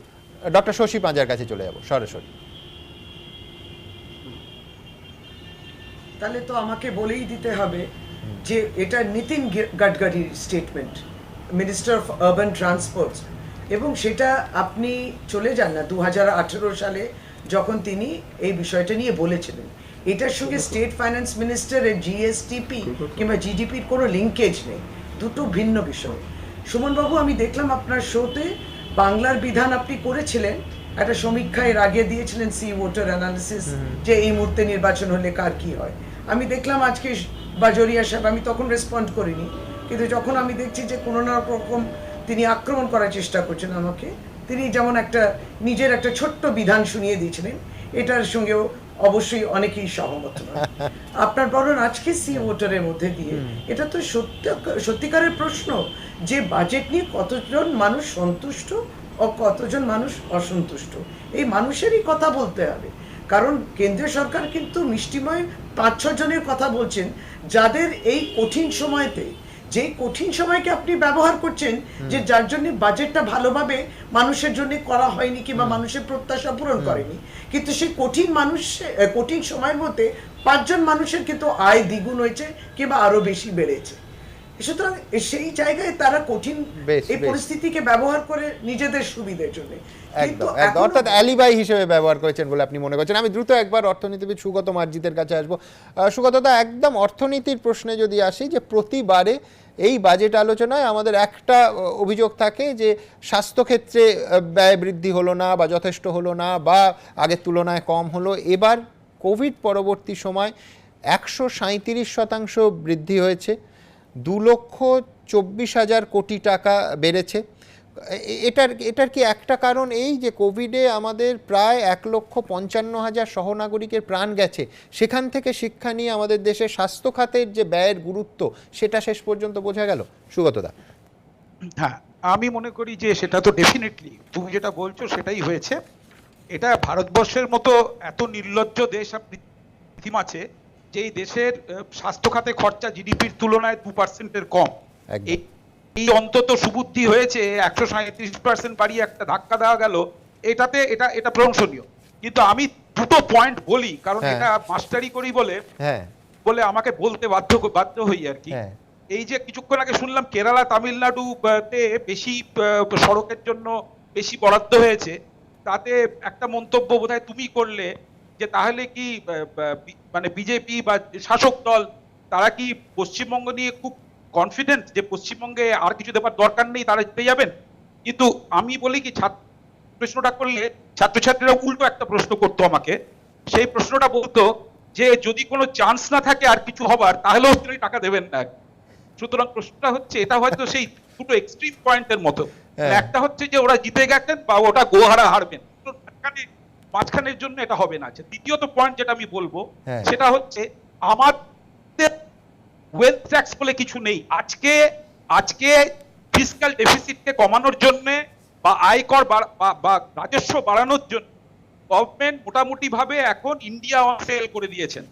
Speaker 2: ডক্টর শশী পাঁজার কাছে চলে যাব সরাসরি।
Speaker 10: তাহলে তো আমাকে বলেই দিতে হবে যে এটা নীতিন গাডকারির statement, minister of urban transports, এবং সেটা আপনি চলে যান না 2018 সালে যখন তিনি এই বিষয়টা নিয়ে বলেছিলেন। এটার সঙ্গে স্টেট ফাইন্যান্স মিনিস্টারের জিএসটিপি কিংবা জিডিপির কোনো লিঙ্কেজ নেই, দুটো ভিন্ন বিষয়। সুমনবাবু, আমি দেখলাম আপনার শোতে বাংলার বিধান আপনি করেছিলেন, একটা সমীক্ষা এর আগে দিয়েছিলেন, সি ভোটার অ্যানালিসিস, যে এই মুহূর্তে নির্বাচন হলে কার কি হয়। আমি দেখলাম আজকে বাজরিয়া সাহেব, আমি তখন রেসপন্ড করিনি, কিন্তু যখন আমি দেখছি যে কোনো না রকম তিনি আক্রমণ করার চেষ্টা করছেন আমাকে, তিনি যেমন একটা নিজের একটা ছোট্ট বিধান শুনিয়ে দিয়েছিলেন, এটার সঙ্গেও অবশ্যই অনেকেই সহমত নয়। আপনার বরং আজকে সি ভোটারের মধ্যে দিয়ে এটা তো সত্যিকারের প্রশ্ন যে বাজেট নিয়ে কতজন মানুষ সন্তুষ্ট ও কতজন মানুষ অসন্তুষ্ট, এই মানুষেরই কথা বলতে হবে। কারণ কেন্দ্রীয় সরকার কিন্তু মিষ্টিময় 5-6 জনের কথা বলছেন, যাদের এই কঠিন সময়তে, যে কঠিন সময়কে আপনি ব্যবহার করছেন, যে যার জন্য বাজেটটা ভালোভাবে মানুষের জন্য করা হয়নি কিংবা মানুষের প্রত্যাশা পূরণ করেনি, কিন্তু সেই কঠিন সময়ের মধ্যে 5 জন মানুষের কিন্তু আয় দ্বিগুণ হয়েছে কিংবা আরো বেশি বেড়েছে। সুতরাং সেই জায়গায় তারা কঠিন এই পরিস্থিতিকে ব্যবহার করে নিজেদের সুবিধার জন্য
Speaker 2: একদম, অর্থাৎ অ্যালিবাই হিসেবে ব্যবহার করেছেন বলে আপনি মনে করছেন। আমি দ্রুত একবার অর্থনীতিবিদ সুগত মার্জিতের কাছে আসবো। সুগতদা, একদম অর্থনীতির প্রশ্নে যদি আসি, যে প্রতিবারে এই বাজেট আলোচনায় আমাদের একটা অভিযোগ থাকে যে স্বাস্থ্যক্ষেত্রে ব্যয় বৃদ্ধি হলো না বা যথেষ্ট হলো না বা আগের তুলনায় কম হলো। এবার কোভিড পরবর্তী সময় 137% বৃদ্ধি হয়েছে, 2,24,000 কোটি টাকা বেড়েছে। এটার কি একটা কারণ এই যে কোভিডে আমাদের প্রায় 1,55,000 সহনাগরিকের প্রাণ গেছে, সেখান থেকে শিক্ষা নিয়ে আমাদের দেশে স্বাস্থ্য খাতের যে ব্যয়ের গুরুত্ব সেটা শেষ পর্যন্ত বোঝা গেল? সুগতদা।
Speaker 8: হ্যাঁ, আমি মনে করি যে সেটা তো ডেফিনেটলি তুমি যেটা বলছো সেটাই হয়েছে। এটা ভারতবর্ষের মতো এত নির্লজ্জ দেশ পৃথিবী আছে যেই দেশের স্বাস্থ্য খাতে খরচা জিডিপির তুলনায় 2% কম। এই অন্তত সুবুদ্ধি হয়েছে 137% বাড়িয়ে একটা ধাক্কা দেওয়া গেল, এটা প্রশংসনীয়। কিন্তু আমি দুটো পয়েন্ট বলি, কারণ এটা মাস্টারি করি বলে আমাকে বলতে বাধ্য হই আর কি। এই যে কিছুক্ষণ আগে শুনলাম কেরালা তামিলনাড়ুতে বেশি সড়কের জন্য বেশি বরাদ্দ হয়েছে, তাতে একটা মন্তব্য বোধহয় তুমি করলে যে তাহলে কি মানে বিজেপি বা শাসক দল তারা কি পশ্চিমবঙ্গ নিয়ে খুব কনফিডেন্ট যে পশ্চিমবঙ্গে আর কিছু দেবার দরকার নেই, তারা জিতে যাবেন? কিন্তু আমি বলি কি, প্রশ্নটা করলে ছাত্রছাত্রীরা উল্টো একটা প্রশ্ন করতো আমাকে, সেই প্রশ্নটা বলতো যে যদি কোনো চান্স না থাকে আর কিছু হবার, তাহলেও তিনি টাকা দেবেন না। সুতরাং প্রশ্নটা হচ্ছে, এটা হয়তো সেই দুটো এক্সট্রিম পয়েন্টের মতো, একটা হচ্ছে যে ওরা জিতে গেছেন বা ওটা গোহারা হারবেন, মাঝখানের জন্য এটা হবে না। দ্বিতীয়ত পয়েন্ট যেটা আমি বলবো সেটা হচ্ছে আমাদের ওয়েলথ ট্যাক্স বলে কিছু নেই। আজকে ফিসক্যাল ডেফিসিটকে কমানোর জন্য বা আয়কর বা রাজস্ব বাড়ানোর জন্য গভর্নমেন্ট মোটামুটি ভাবে এখন ইন্ডিয়া সেল করে দিয়েছেন।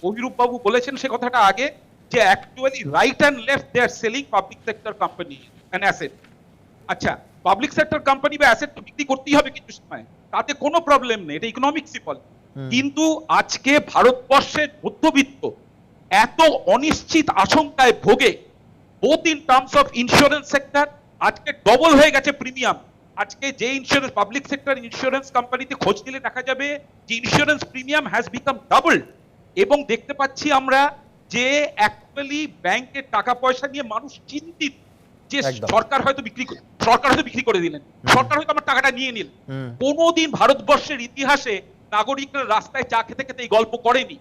Speaker 8: অভিরূপ বাবু বলেছেন সে কথাটা আগে, যে actually right and left they are selling public sector company and asset. আচ্ছা, পাবলিক সেক্টর কোম্পানি বা অ্যাসেট বিক্রি করতেই হবে কিছু সময়, তাতে কোনো প্রবলেম নেই, এটা ইকোনমিক্সই বলে। কিন্তু আজকে ভারতবর্ষের মধ্যবিত্ত এত অনিশ্চিত আশঙ্কায় ভোগে, both in terms of insurance sector, আজকে ডবল হয়ে গেছে প্রিমিয়াম। আজকে যে ইন্স্যুরেন্স পাবলিক সেক্টর ইন্স্যুরেন্স কোম্পানিতে খোঁজ নিলে দেখা যাবে যে insurance premium has become double, এবং দেখতে পাচ্ছি আমরা যে অ্যাকচুয়ালি ব্যাংকের টাকা পয়সা নিয়ে মানুষ চিন্তিত যে সরকার হয়তো বিক্রি করে দিলেন, সরকার হয়তো আমার টাকাটা নিয়ে নিল। কোনোদিন ভারতবর্ষের ইতিহাসে নাগরিকরা রাস্তায় চা খেতে খেতে এই গল্প করেনি।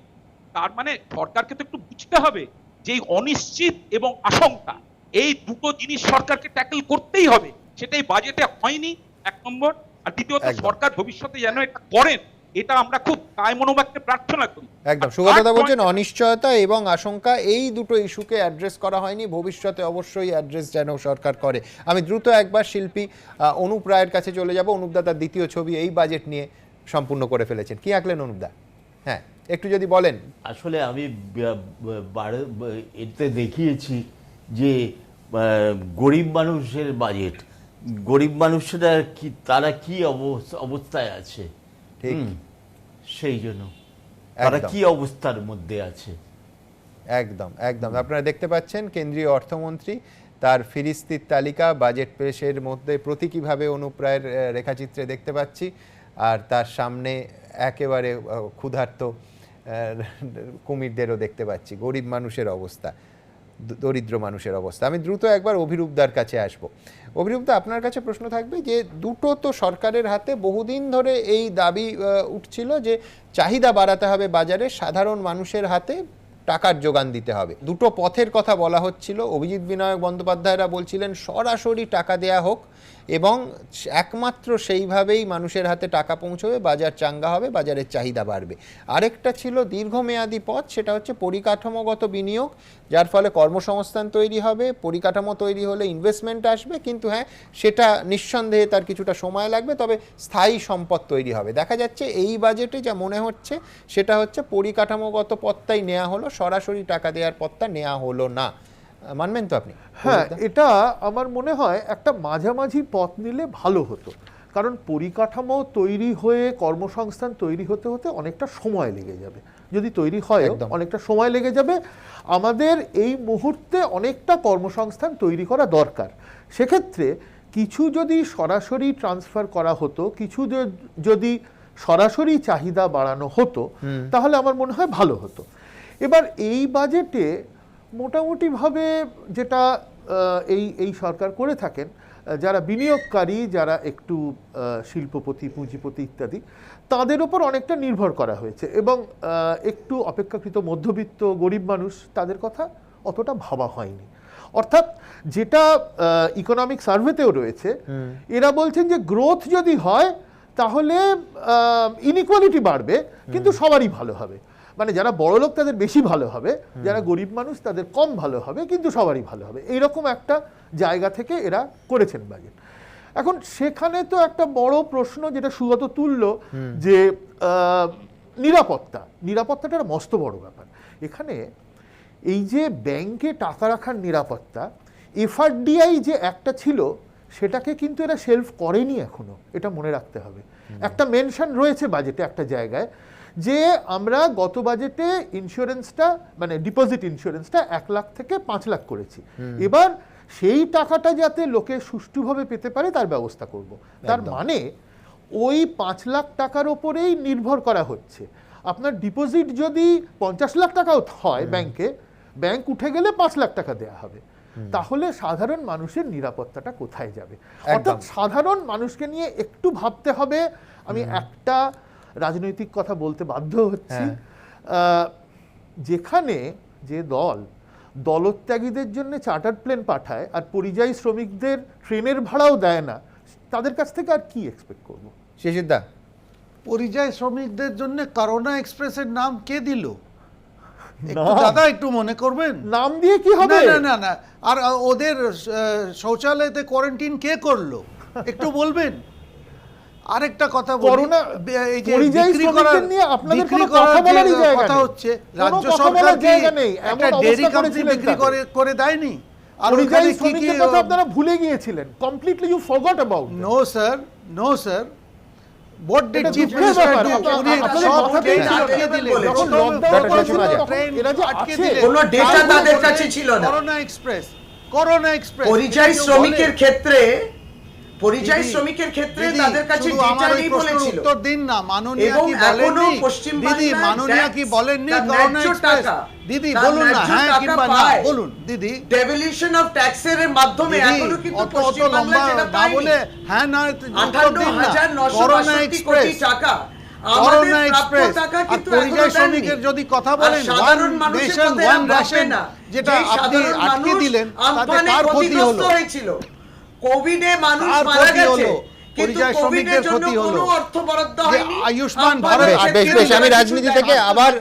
Speaker 8: তার মানে সরকারকে তো একটু বুঝতে হবে যে অনিশ্চিত এবং আশঙ্কা, এই দুটো জিনিস সরকারকে ট্যাকল করতেই হবে। সেটাই বাজেটে হয়নি, এক নম্বর। আর দ্বিতীয়ত সরকার ভবিষ্যতে যেন এটা করেন, এটা আমরা খুব কায় মনোবাক্যে প্রার্থনা করি।
Speaker 2: একদম সুগতদা বলছেন অনিশ্চয়তা এবং আশঙ্কা, এই দুটো ইস্যুকে অ্যাড্রেস করা হয়নি, ভবিষ্যতে অবশ্যই অ্যাড্রেস যেন সরকার করে। আমি দ্রুত একবার শিল্পী অনুপ রায়ের কাছে চলে যাব। অনুপদা তার দ্বিতীয় ছবি এই বাজেট নিয়ে সম্পূর্ণ করে ফেলেছেন, কি আঁকলেন অনুপদা? হ্যাঁ, একটু যদি বলেন।
Speaker 17: আসলে আমি এতে দেখিয়েছি যে গরিব মানুষের বাজেট, গরিব মানুষরা কি তারা কি অবস্থায় আছে, ঠিক সেই জন্য তারা কি অবস্থার মধ্যে আছে।
Speaker 2: একদম একদম আপনারা দেখতে পাচ্ছেন কেন্দ্রীয় অর্থমন্ত্রী তার ফিরিস্তির তালিকা বাজেট পেশের মধ্যে প্রতীকীভাবে অনুপ রায়ের রেখাচিত্রে দেখতে পাচ্ছি, আর তার সামনে একেবারে ক্ষুধার্ত কুমিরদেরও দেখতে পাচ্ছি। গরিব মানুষের অবস্থা, দরিদ্র মানুষের অবস্থা। আমি দ্রুত একবার অভিরূপদার কাছে আসব। অভিরূপদা, আপনার কাছে প্রশ্ন থাকবে যে দুটো তো সরকারের হাতে বহুদিন ধরে এই দাবি উঠছিল যে চাহিদা বাড়াতে হবে বাজারে, সাধারণ মানুষের হাতে টাকার যোগান দিতে হবে। দুটো পথের কথা বলা হচ্ছিল। অভিজিৎ বিনায়ক বন্দ্যোপাধ্যায়রা বলছিলেন সরাসরি টাকা দেয়া হোক এবং একমাত্র সেইভাবেই মানুষের হাতে টাকা পৌঁছবে, বাজার চাঙ্গা হবে, বাজারের চাহিদা বাড়বে। আরেকটা ছিল দীর্ঘমেয়াদী পথ, সেটা হচ্ছে পরিকাঠামোগত বিনিয়োগ, যার ফলে কর্মসংস্থান তৈরি হবে, পরিকাঠামো তৈরি হলে ইনভেস্টমেন্ট আসবে, কিন্তু হ্যাঁ সেটা নিঃসন্দেহে তার কিছুটা সময় লাগবে, তবে স্থায়ী সম্পদ তৈরি হবে। দেখা যাচ্ছে এই বাজেটে যা মনে হচ্ছে সেটা হচ্ছে পরিকাঠামোগত পথটাই নেওয়া হলো, সরাসরি টাকা দেওয়ার পথটা নেওয়া হলো না। মানবেন তো আপনি?
Speaker 12: হ্যাঁ, এটা আমার মনে হয় একটা মাঝামাঝি পথ নিলে ভালো হতো, কারণ পরিকাঠামো তৈরি হয়ে কর্মসংস্থান তৈরি হতে হতে অনেকটা সময় লেগে যাবে। যদি তৈরি হয় অনেকটা সময় লেগে যাবে, আমাদের এই মুহূর্তে অনেকটা কর্মসংস্থান তৈরি করা দরকার। সেক্ষেত্রে কিছু যদি সরাসরি ট্রান্সফার করা হতো, কিছু যদি সরাসরি চাহিদা বাড়ানো হতো, তাহলে আমার মনে হয় ভালো হতো। এবার এই বাজেটে মোটামুটিভাবে যেটা এই সরকার করে থাকেন, যারা বিনিয়োগকারী, যারা একটু শিল্পপতি, পুঁজিপতি ইত্যাদি, তাদের ওপর অনেকটা নির্ভর করা হয়েছে এবং একটু অপেক্ষাকৃত মধ্যবিত্ত গরিব মানুষ, তাদের কথা অতটা ভাবা হয়নি। অর্থাৎ যেটা ইকোনমিক সার্ভেতেও রয়েছে, এরা বলছেন যে গ্রোথ যদি হয় তাহলে ইনইকুয়ালিটি বাড়বে, কিন্তু সবারই ভালো হবে। মানে যারা বড় লোক তাদের বেশি ভালো হবে, যারা গরিব মানুষ তাদের কম ভালো হবে, কিন্তু সবারই ভালো হবে, এইরকম একটা জায়গা থেকে এরা করেছেন বাজেট। এখন সেখানে তো একটা বড় প্রশ্ন যেটা সুগত তুলল যে নিরাপত্তাটা একটা মস্ত বড় ব্যাপার। এখানে এই যে ব্যাংকে টাকা রাখার নিরাপত্তা, এফআরডিআই যে একটা ছিল সেটাকে কিন্তু এরা শেলফ করেনি এখনো, এটা মনে রাখতে হবে। একটা মেনশন রয়েছে বাজেটে একটা জায়গায় যে আমরা গত বাজেটে ইন্স্যুরেন্সটা, মানে ডিপোজিট ইন্স্যুরেন্সটা 1 লাখ থেকে 5 লাখ করেছি। এবার সেই টাকাটা যাতে লোকে সুষ্ঠুভাবে পেতে পারে তার ব্যবস্থা করব। তার মানে ওই 5 লাখ টাকার ওপরেই নির্ভর করা হচ্ছে। আপনার ডিপোজিট যদি 50 লাখ টাকাও হয় ব্যাংকে, ব্যাংক উঠে গেলে 5 লাখ টাকা দেওয়া হবে। তাহলে সাধারণ মানুষের নিরাপত্তাটা কোথায় যাবে? অর্থাৎ সাধারণ মানুষকে নিয়ে একটু ভাবতে হবে। আমি একটা রাজনৈতিক কথা বলতে বাধ্য হচ্ছি, যেখানে যে দলত্যাগীদের জন্য চার্টার্ড প্লেন পাঠায় আর পরিযায়ী শ্রমিকদের ট্রেনের ভাড়াও দেয় না, তাদের কাছ থেকে আর কি এক্সপেক্ট করবো?
Speaker 2: শিশিরদা,
Speaker 9: পরিযায়ী শ্রমিকদের জন্য করোনা এক্সপ্রেসের নাম কে দিল? দাদা একটু মনে করবেন, নাম দিয়ে কি হবে? না, আর ওদের শৌচালয়তে কোয়ারেন্টাইন কে করলো একটু বলবেন? আরেকটা কথা করোনা, এই যে বিক্রি করার নিয়ে আপনাদের কোনো কথা বলারই জায়গা নেই। কথা হচ্ছে রাজ্য সরকার জায়গা নেই, একটা ডেইরি কোম্পানি বিক্রি করে দেয়নি। আর পরিযায়ী শ্রমিকদের কথা আপনারা ভুলে গিয়েছিলেন, completely you forgot about. No sir, what did chief minister do? উনি সব ট্রেন আটকে দিলেন, যখন লকডাউন করেছিল এরা যে আটকে দিলেন,
Speaker 10: কোনো ডেটা তাদের কাছে ছিল না।
Speaker 9: করোনা এক্সপ্রেস
Speaker 10: পরিযায়ী শ্রমিকের ক্ষেত্রে পরিযায়ী শ্রমিকের ক্ষেত্রে তাদের কাছে ডেটাই বলেছিল।
Speaker 9: উত্তর দিন না, মাননীয় কি বলেননি? দিদি মাননীয় কি বলেননি করোনা এক্সপ্রেস? দিদি বলুন না, হ্যাঁ কিংবা না বলুন দিদি।
Speaker 10: ডেভলিউশন অফ ট্যাক্সের মাধ্যমে এখনো কিন্তু পশ্চিম বাংলা যেটা
Speaker 9: না বলে হ্যাঁ না উত্তর দিন না।
Speaker 10: 58,962 কোটি টাকা
Speaker 9: করোনা এক্সপ্রেস আর পরিযায়ী শ্রমিকের যদি কথা বলেন, ওয়ান নেশন ওয়ান রেশন যেটা আপনি আটকে দিলেন, তাতে কার ক্ষতি হলো?
Speaker 10: কোভিডে মানুষ মারা গেছে,
Speaker 9: পরিযায়ী শ্রমিকদের ক্ষতি হলো,
Speaker 10: অর্থ বরাদ্দ হয়নি।
Speaker 9: আয়ুষ্মান ভারত।
Speaker 2: বেশ, আমি রাজনীতি থেকে আবার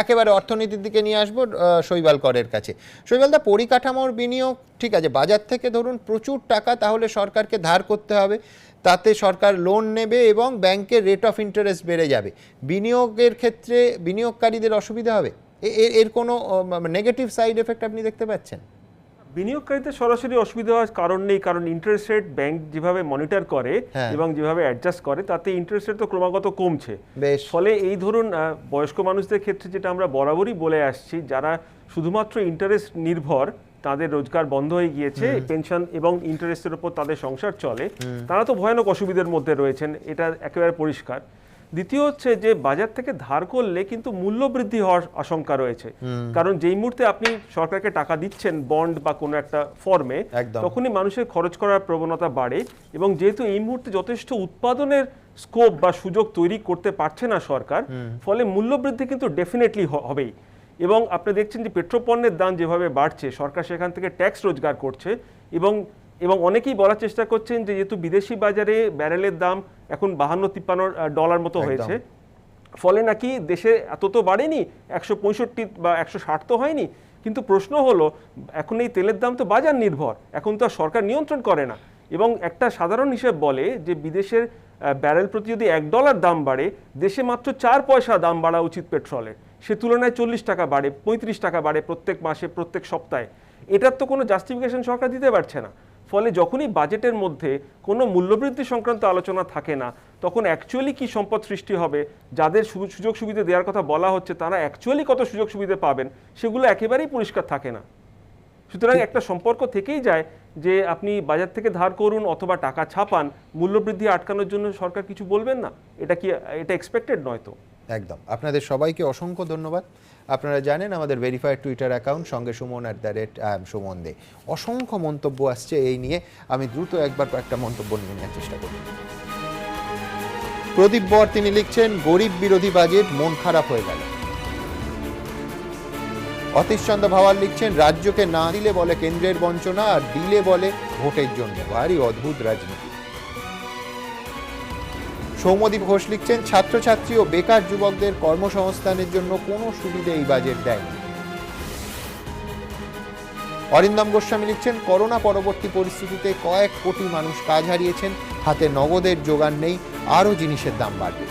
Speaker 2: একেবারে অর্থনীতির দিকে নিয়ে আসবো শৈবাল করের কাছে। শৈবাল দা, পরিকাঠামোর বিনিয়োগ ঠিক আছে, বাজার থেকে ধরুন প্রচুর টাকা তাহলে সরকারকে ধার করতে হবে, তাতে সরকার লোন নেবে এবং ব্যাংকের রেট অফ ইন্টারেস্ট বেড়ে যাবে। বিনিয়োগের ক্ষেত্রে বিনিয়োগকারীদের অসুবিধা হবে? এর কোনো নেগেটিভ সাইড এফেক্ট আপনি দেখতে পাচ্ছেন?
Speaker 13: বিনিয়োগকারীদের সরাসরি অসুবিধা হওয়ার কারণ নেই, কারণ ইন্টারেস্ট রেট ব্যাংক যেভাবে মনিটর করে এবং যেভাবে অ্যাডজাস্ট করে তাতে ইন্টারেস্ট রেট তো ক্রমাগত কমছে। ফলে এই ধরুন বয়স্ক মানুষদের ক্ষেত্রে যেটা আমরা বরাবরই বলে আসছি, যারা শুধুমাত্র ইন্টারেস্ট নির্ভর, তাদের রোজগার বন্ধ হয়ে গিয়েছে, পেনশন এবং ইন্টারেস্টের উপর তাদের সংসার চলে, তারা তো ভয়ানক অসুবিধার মধ্যে রয়েছেন, এটা একেবারে পরিষ্কার। দ্বিতীয় হচ্ছে যে বাজার থেকে ধার করলে কিন্তু মূল্য বৃদ্ধি হওয়ার আশঙ্কা রয়েছে, কারণ যেই মুহূর্তে আপনি সরকারকে টাকা দিচ্ছেন বন্ড বা কোনো একটা ফর্মে, তখনই মানুষের খরচ করার প্রবণতা বাড়ে, এবং যেহেতু এই মুহূর্তে যথেষ্ট উৎপাদনের স্কোপ বা সুযোগ তৈরি করতে পারছে না সরকার, ফলে মূল্য বৃদ্ধি কিন্তু ডেফিনেটলি হবেই। এবং আপনি দেখছেন যে পেট্রোপণ্যের দাম যেভাবে বাড়ছে, সরকার সেখান থেকে ট্যাক্স রোজগার করছে, এবং অনেকেই বলার চেষ্টা করছেন যে যেহেতু বিদেশি বাজারে ব্যারেলের দাম এখন $52-53 মতো হয়েছে, ফলে নাকি দেশে এত তো বাড়েনি, 165 বা 160 তো হয়নি, কিন্তু প্রশ্ন হলো এখন এই তেলের দাম তো বাজার নির্ভর, এখন তো আর সরকার নিয়ন্ত্রণ করে না। এবং একটা সাধারণ হিসেব বলে যে বিদেশের ব্যারেল প্রতি যদি $1 দাম বাড়ে, দেশে মাত্র 4 পয়সা দাম বাড়া উচিত পেট্রোলের, সে তুলনায় 40 টাকা বাড়ে, 35 টাকা বাড়ে প্রত্যেক মাসে, প্রত্যেক সপ্তাহে। এটার তো কোনো জাস্টিফিকেশন সরকার দিতে পারছে না। ফলে যখনই বাজেটের মধ্যে কোনো মূল্যবৃদ্ধি সংক্রান্ত আলোচনা থাকে না, তখন অ্যাকচুয়ালি কি সম্পদ সৃষ্টি হবে, যাদের সুযোগ সুবিধা দেওয়ার কথা বলা হচ্ছে তারা অ্যাকচুয়ালি কত সুযোগ সুবিধা পাবেন, সেগুলো একেবারেই পরিষ্কার থাকে না। সুতরাং একটা সম্পর্ক থেকেই যায় যে আপনি বাজার থেকে ধার করুন অথবা টাকা ছাপান, মূল্যবৃদ্ধি আটকানোর জন্য সরকার কিছু বলবেন না, এটা এক্সপেক্টেড নয় তো।
Speaker 2: একদম। আপনাদের সবাইকে অসংখ্য ধন্যবাদ। আপনারা জানেন আমাদের ভেরিফাইড টুইটার অ্যাকাউন্ট সঙ্গে সুমন @সুমন দে। অসংখ্য মন্তব্য আসছে এই নিয়ে, আমি দ্রুত একবার কয়েকটা মন্তব্য নিয়ে নেওয়ার চেষ্টা করি। প্রদীপ বর তিনি লিখছেন, গরিব বিরোধী বাজেট, মন খারাপ হয়ে গেল। অতীশ চন্দ্র ভাওয়াল লিখছেন, রাজ্যকে না দিলে বলে কেন্দ্রের বঞ্চনা, আর দিলে বলে ভোটের জন্য, ভারী অদ্ভুত রাজনীতি। সৌম্যদীপ ঘোষ লিখছেন, ছাত্রছাত্রী ও বেকার যুবকদের কর্মসংস্থানের জন্য কোনো সুবিধা এই বাজেট দেয়নি। অরিন্দম গোস্বামী লিখছেন, করোনা পরবর্তী পরিস্থিতিতে কয়েক কোটি মানুষ কাজ হারিয়েছেন, হাতে নগদের জোগান নেই, আরও জিনিসের দাম বাড়বে।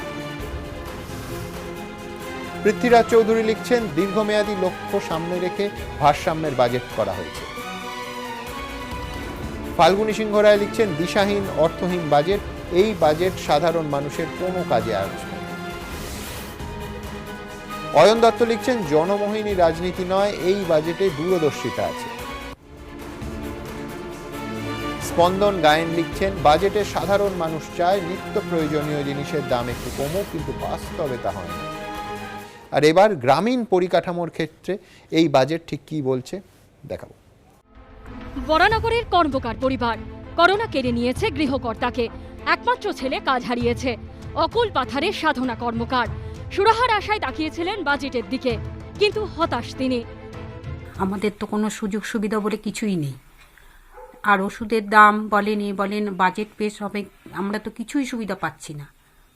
Speaker 2: পৃথ্বীরাজ চৌধুরী লিখছেন, দীর্ঘমেয়াদী লক্ষ্য সামনে রেখে ভারসাম্যের বাজেট করা হয়েছে। ফাল্গুনী সিংহ রায় লিখছেন, দিশাহীন অর্থহীন বাজেট, এই বাজেট সাধারণ মানুষের কোনো কাজে আসবে। অয়ন দত্ত লিখছেন, জনমোহিনী রাজনীতি নয়, এই বাজেটে দূরদর্শিতা আছে। স্পন্দন গায়েন লিখছেন, বাজেটে সাধারণ মানুষ চায় নিত্য প্রয়োজনীয় জিনিসের দাম একটু কমুক, কিন্তু বাস্তবে তা হয় না। আর এবার গ্রামীণ পরিকাঠামোর ক্ষেত্রে এই বাজেট ঠিক কি বলছে দেখাবো।
Speaker 3: বরানগরের কর্মকার পরিবার, করোনা কেড়ে নিয়েছে গৃহকর্তাকে, একমাত্র ছেলে কাজ হারিয়েছে। অকুল পাথারে সাধনা কর্মকার সুরাহার আশায় তাকিয়েছিলেন বাজেটের দিকে, কিন্তু হতাশ তিনি।
Speaker 4: আমাদের তো কোনো সুযোগ সুবিধা বলে কিছুই নেই, আর ওষুধের দাম বলেন বাজেট পেশ হবে, আমরা তো কিছুই সুবিধা পাচ্ছি না।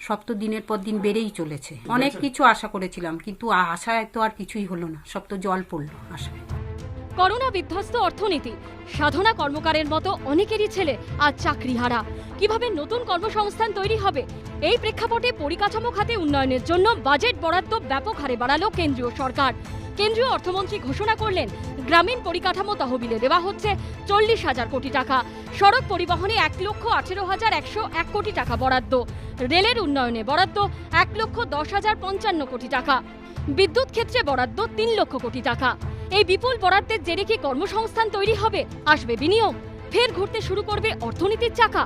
Speaker 4: সব তো দিনের পর দিন বেড়েই চলেছে। অনেক কিছু আশা করেছিলাম, কিন্তু আশায় তো আর কিছুই হলো না, সব তো জল পড়লো আশায়।
Speaker 3: করোনা বিধ্বস্ত অর্থনীতি, সাধনা কর্মকারের মতো অনেকেরই ছেলে আজ চাকরিহারা। কিভাবে নতুন কর্মসংস্থান তৈরি হবে, এই প্রেক্ষাপটে পরিকাঠামো খাতে উন্নয়নের জন্য বাজেট বরাদ্দ ব্যাপক হারে বাড়ালো কেন্দ্রীয় সরকার। কেন্দ্রীয় অর্থমন্ত্রী ঘোষণা করলেন, গ্রামীণ পরিকাঠামো তহবিলে দেওয়া হচ্ছে 40,000 কোটি টাকা, সড়ক পরিবহনে 1,18,101 কোটি টাকা বরাদ্দ, রেলের উন্নয়নে বরাদ্দ 1,10,055 কোটি টাকা, বিদ্যুৎ ক্ষেত্রে বরাদ্দ 3 লক্ষ কোটি টাকা। এই বিপুল বরাদ্দের জেরে কি কর্মসংস্থান তৈরি হবে, আসবে বিনিয়োগ, ফের ঘুরতে শুরু করবে অর্থনীতির চাকা?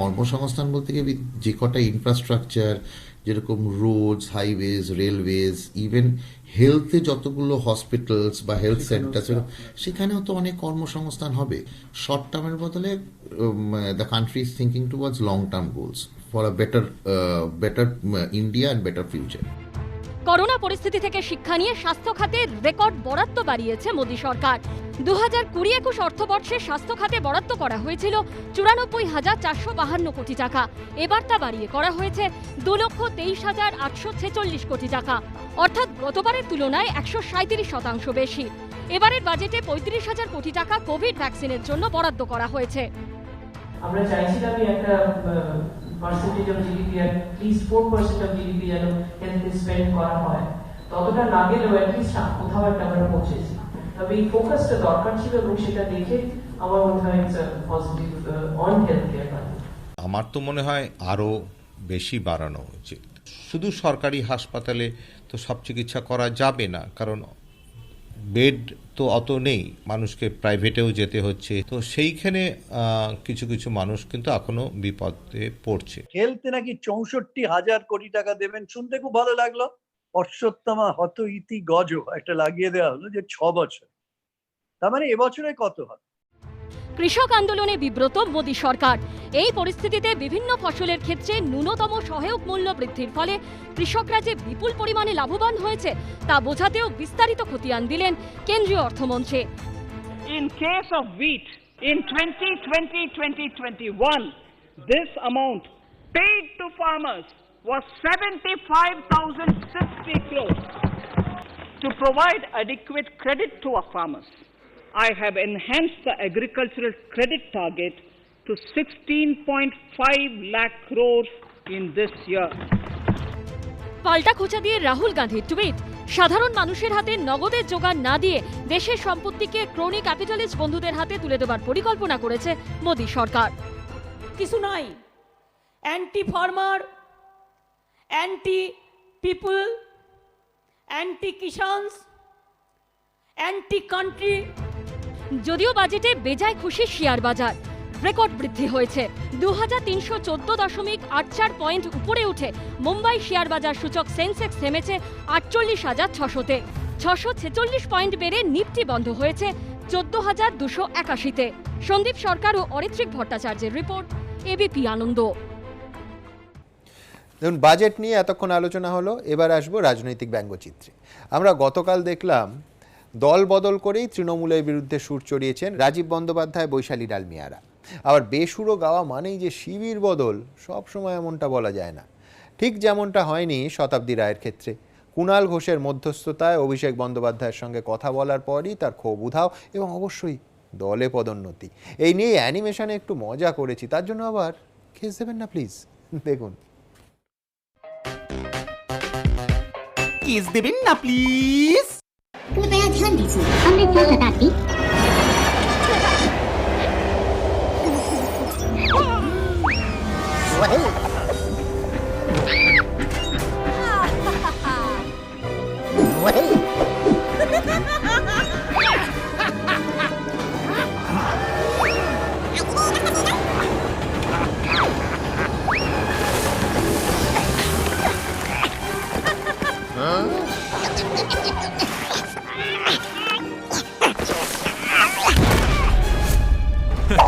Speaker 5: কর্মসংস্থান বলতে গিয়ে যে কটা ইনফ্রাস্ট্রাকচার যেরকম রোডস, হাইওয়েজ, রেলওয়েজ, ইভেন হেলথে যতগুলো হসপিটালস বা হেলথ সেন্টার, সেখানেও তো অনেক কর্মসংস্থান হবে। শর্ট টার্মের বদলে the country is thinking towards long term goals for a better India and better future.
Speaker 3: Corona পরিস্থিতি থেকে শিক্ষা নিয়ে স্বাস্থ্য খাতে রেকর্ড বরাদ্দ বাড়িয়েছে মোদী সরকার। 2020-21 অর্থবর্ষে স্বাস্থ্য খাতে বরাদ্দ করা হয়েছিল 94,452 কোটি টাকা। এবার তা বাড়িয়ে করা হয়েছে 2,23,846 কোটি টাকা, অর্থাৎ গতবারের তুলনায় 137% বেশি। এবারের বাজেটে 35,000 কোটি টাকা কোভিড ভ্যাকসিনের জন্য বরাদ্দ করা হয়েছে।
Speaker 18: আমরা চাইছিলাম একটা percentage of GDP, at least 4% of GDP যেন হেলথে স্পেন্ড করা হয়। ততটা না গেলেও অ্যাটলিস্ট কোথাও একটা আমরা পৌঁছেছি। তবে এই ফোকাসটা দরকার ছিল এবং সেটা দেখে আমার মনে হয় পজিটিভ অন হেলথ কেয়ার।
Speaker 23: আমার তো মনে হয় আরও বেশি বাড়ানো উচিত। শুধু সরকারি হাসপাতালে তো সব চিকিৎসা করা যাবে না, কারণ বেড তো অত নেই, মানুষকে প্রাইভেটেও যেতে হচ্ছে। তো সেইখানে কিছু কিছু মানুষ কিন্তু এখনো বিপদে পড়ছে।
Speaker 24: হেলথে নাকি 64,000 কোটি টাকা দেবেন, শুনতে খুব ভালো লাগলো। অশ্বত্থামা হত ইতি গজ একটা লাগিয়ে দেওয়া হলো যে 6 বছর, তার মানে এবছরে কত হবে?
Speaker 3: কৃষক আন্দোলনে বিব্রত মোদী সরকার। এই পরিস্থিতিতে বিভিন্ন ফসলের ক্ষেত্রে ন্যূনতম সহায়ক মূল্য বৃদ্ধির ফলে কৃষকরা যে বিপুল পরিমাণে লাভবান হয়েছে তা বোঝাতেও বিস্তারিত খতিয়ান দিলেন কেন্দ্রীয় অর্থমন্ত্রী।
Speaker 6: In case of wheat, in 2020-2021, this amount paid to farmers was 75,060 crores. To provide adequate credit to our farmers, I have enhanced the agricultural credit target to 16.5 lakh crores in this year.
Speaker 3: পাল্টা খোঁচা দিয়ে রাহুল গান্ধীর tweet, সাধারণ মানুষের হাতে নগদের জোগান না দিয়ে দেশের সম্পত্তিকে ক্রোনি ক্যাপিটালিস্ট বন্ধুদের হাতে তুলে দেওয়ার পরিকল্পনা করেছে মোদী সরকার।
Speaker 7: কিছু নাই, anti farmer, anti people, anti kisans, anti country.
Speaker 3: যদিও বাজেটে বেজায় খুশি শেয়ার বাজার, রেকর্ড বৃদ্ধি হয়েছে। 2314.84 পয়েন্ট উপরে উঠে মুম্বাই শেয়ার বাজার সূচক সেন্সেক্স থেমেছে 48,600-তে। 646 পয়েন্ট বেড়ে নিফটি বন্ধ হয়েছে 14,281-তে। সন্দীপ সরকার ও অরিত্রিক ভট্টাচার্যের রিপোর্ট, এবিপি আনন্দ।
Speaker 2: দেখুন, বাজেট নিয়ে এতক্ষণ আলোচনা হলো, এবার আসবো রাজনৈতিক ব্যঙ্গচিত্রে। আমরা গতকাল দেখলাম দল বদল করেই তৃণমূলের বিরুদ্ধে সুর চড়িয়েছেন রাজীব বন্দ্যোপাধ্যায়, বৈশালী ডালমিয়ারা। আবার বেসুরো গাওয়া মানেই যে শিবির বদল, সব সময় এমনটা বলা যায় না। ঠিক যেমনটা হয়নি শতাব্দী রায়ের ক্ষেত্রে। কুণাল ঘোষের মধ্যস্থতায় অভিষেক বন্দ্যোপাধ্যায়ের সঙ্গে কথা বলার পরই তার ক্ষোভ উধাও এবং অবশ্যই দলে পদোন্নতি। এই নিয়ে অ্যানিমেশনে একটু মজা করেছি, তার জন্য আবার খেস দেবেন না প্লিজ। দেখুন,
Speaker 25: किस देवेन ना प्लीज।
Speaker 26: कृपया ध्यान दीजिए, हमने क्या शताब्दी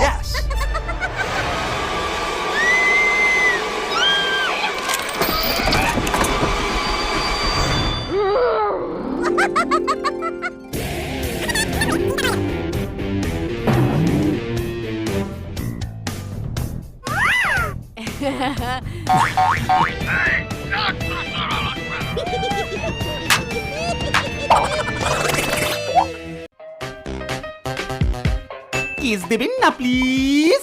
Speaker 25: Yes. किस देवेन ना प्लीज।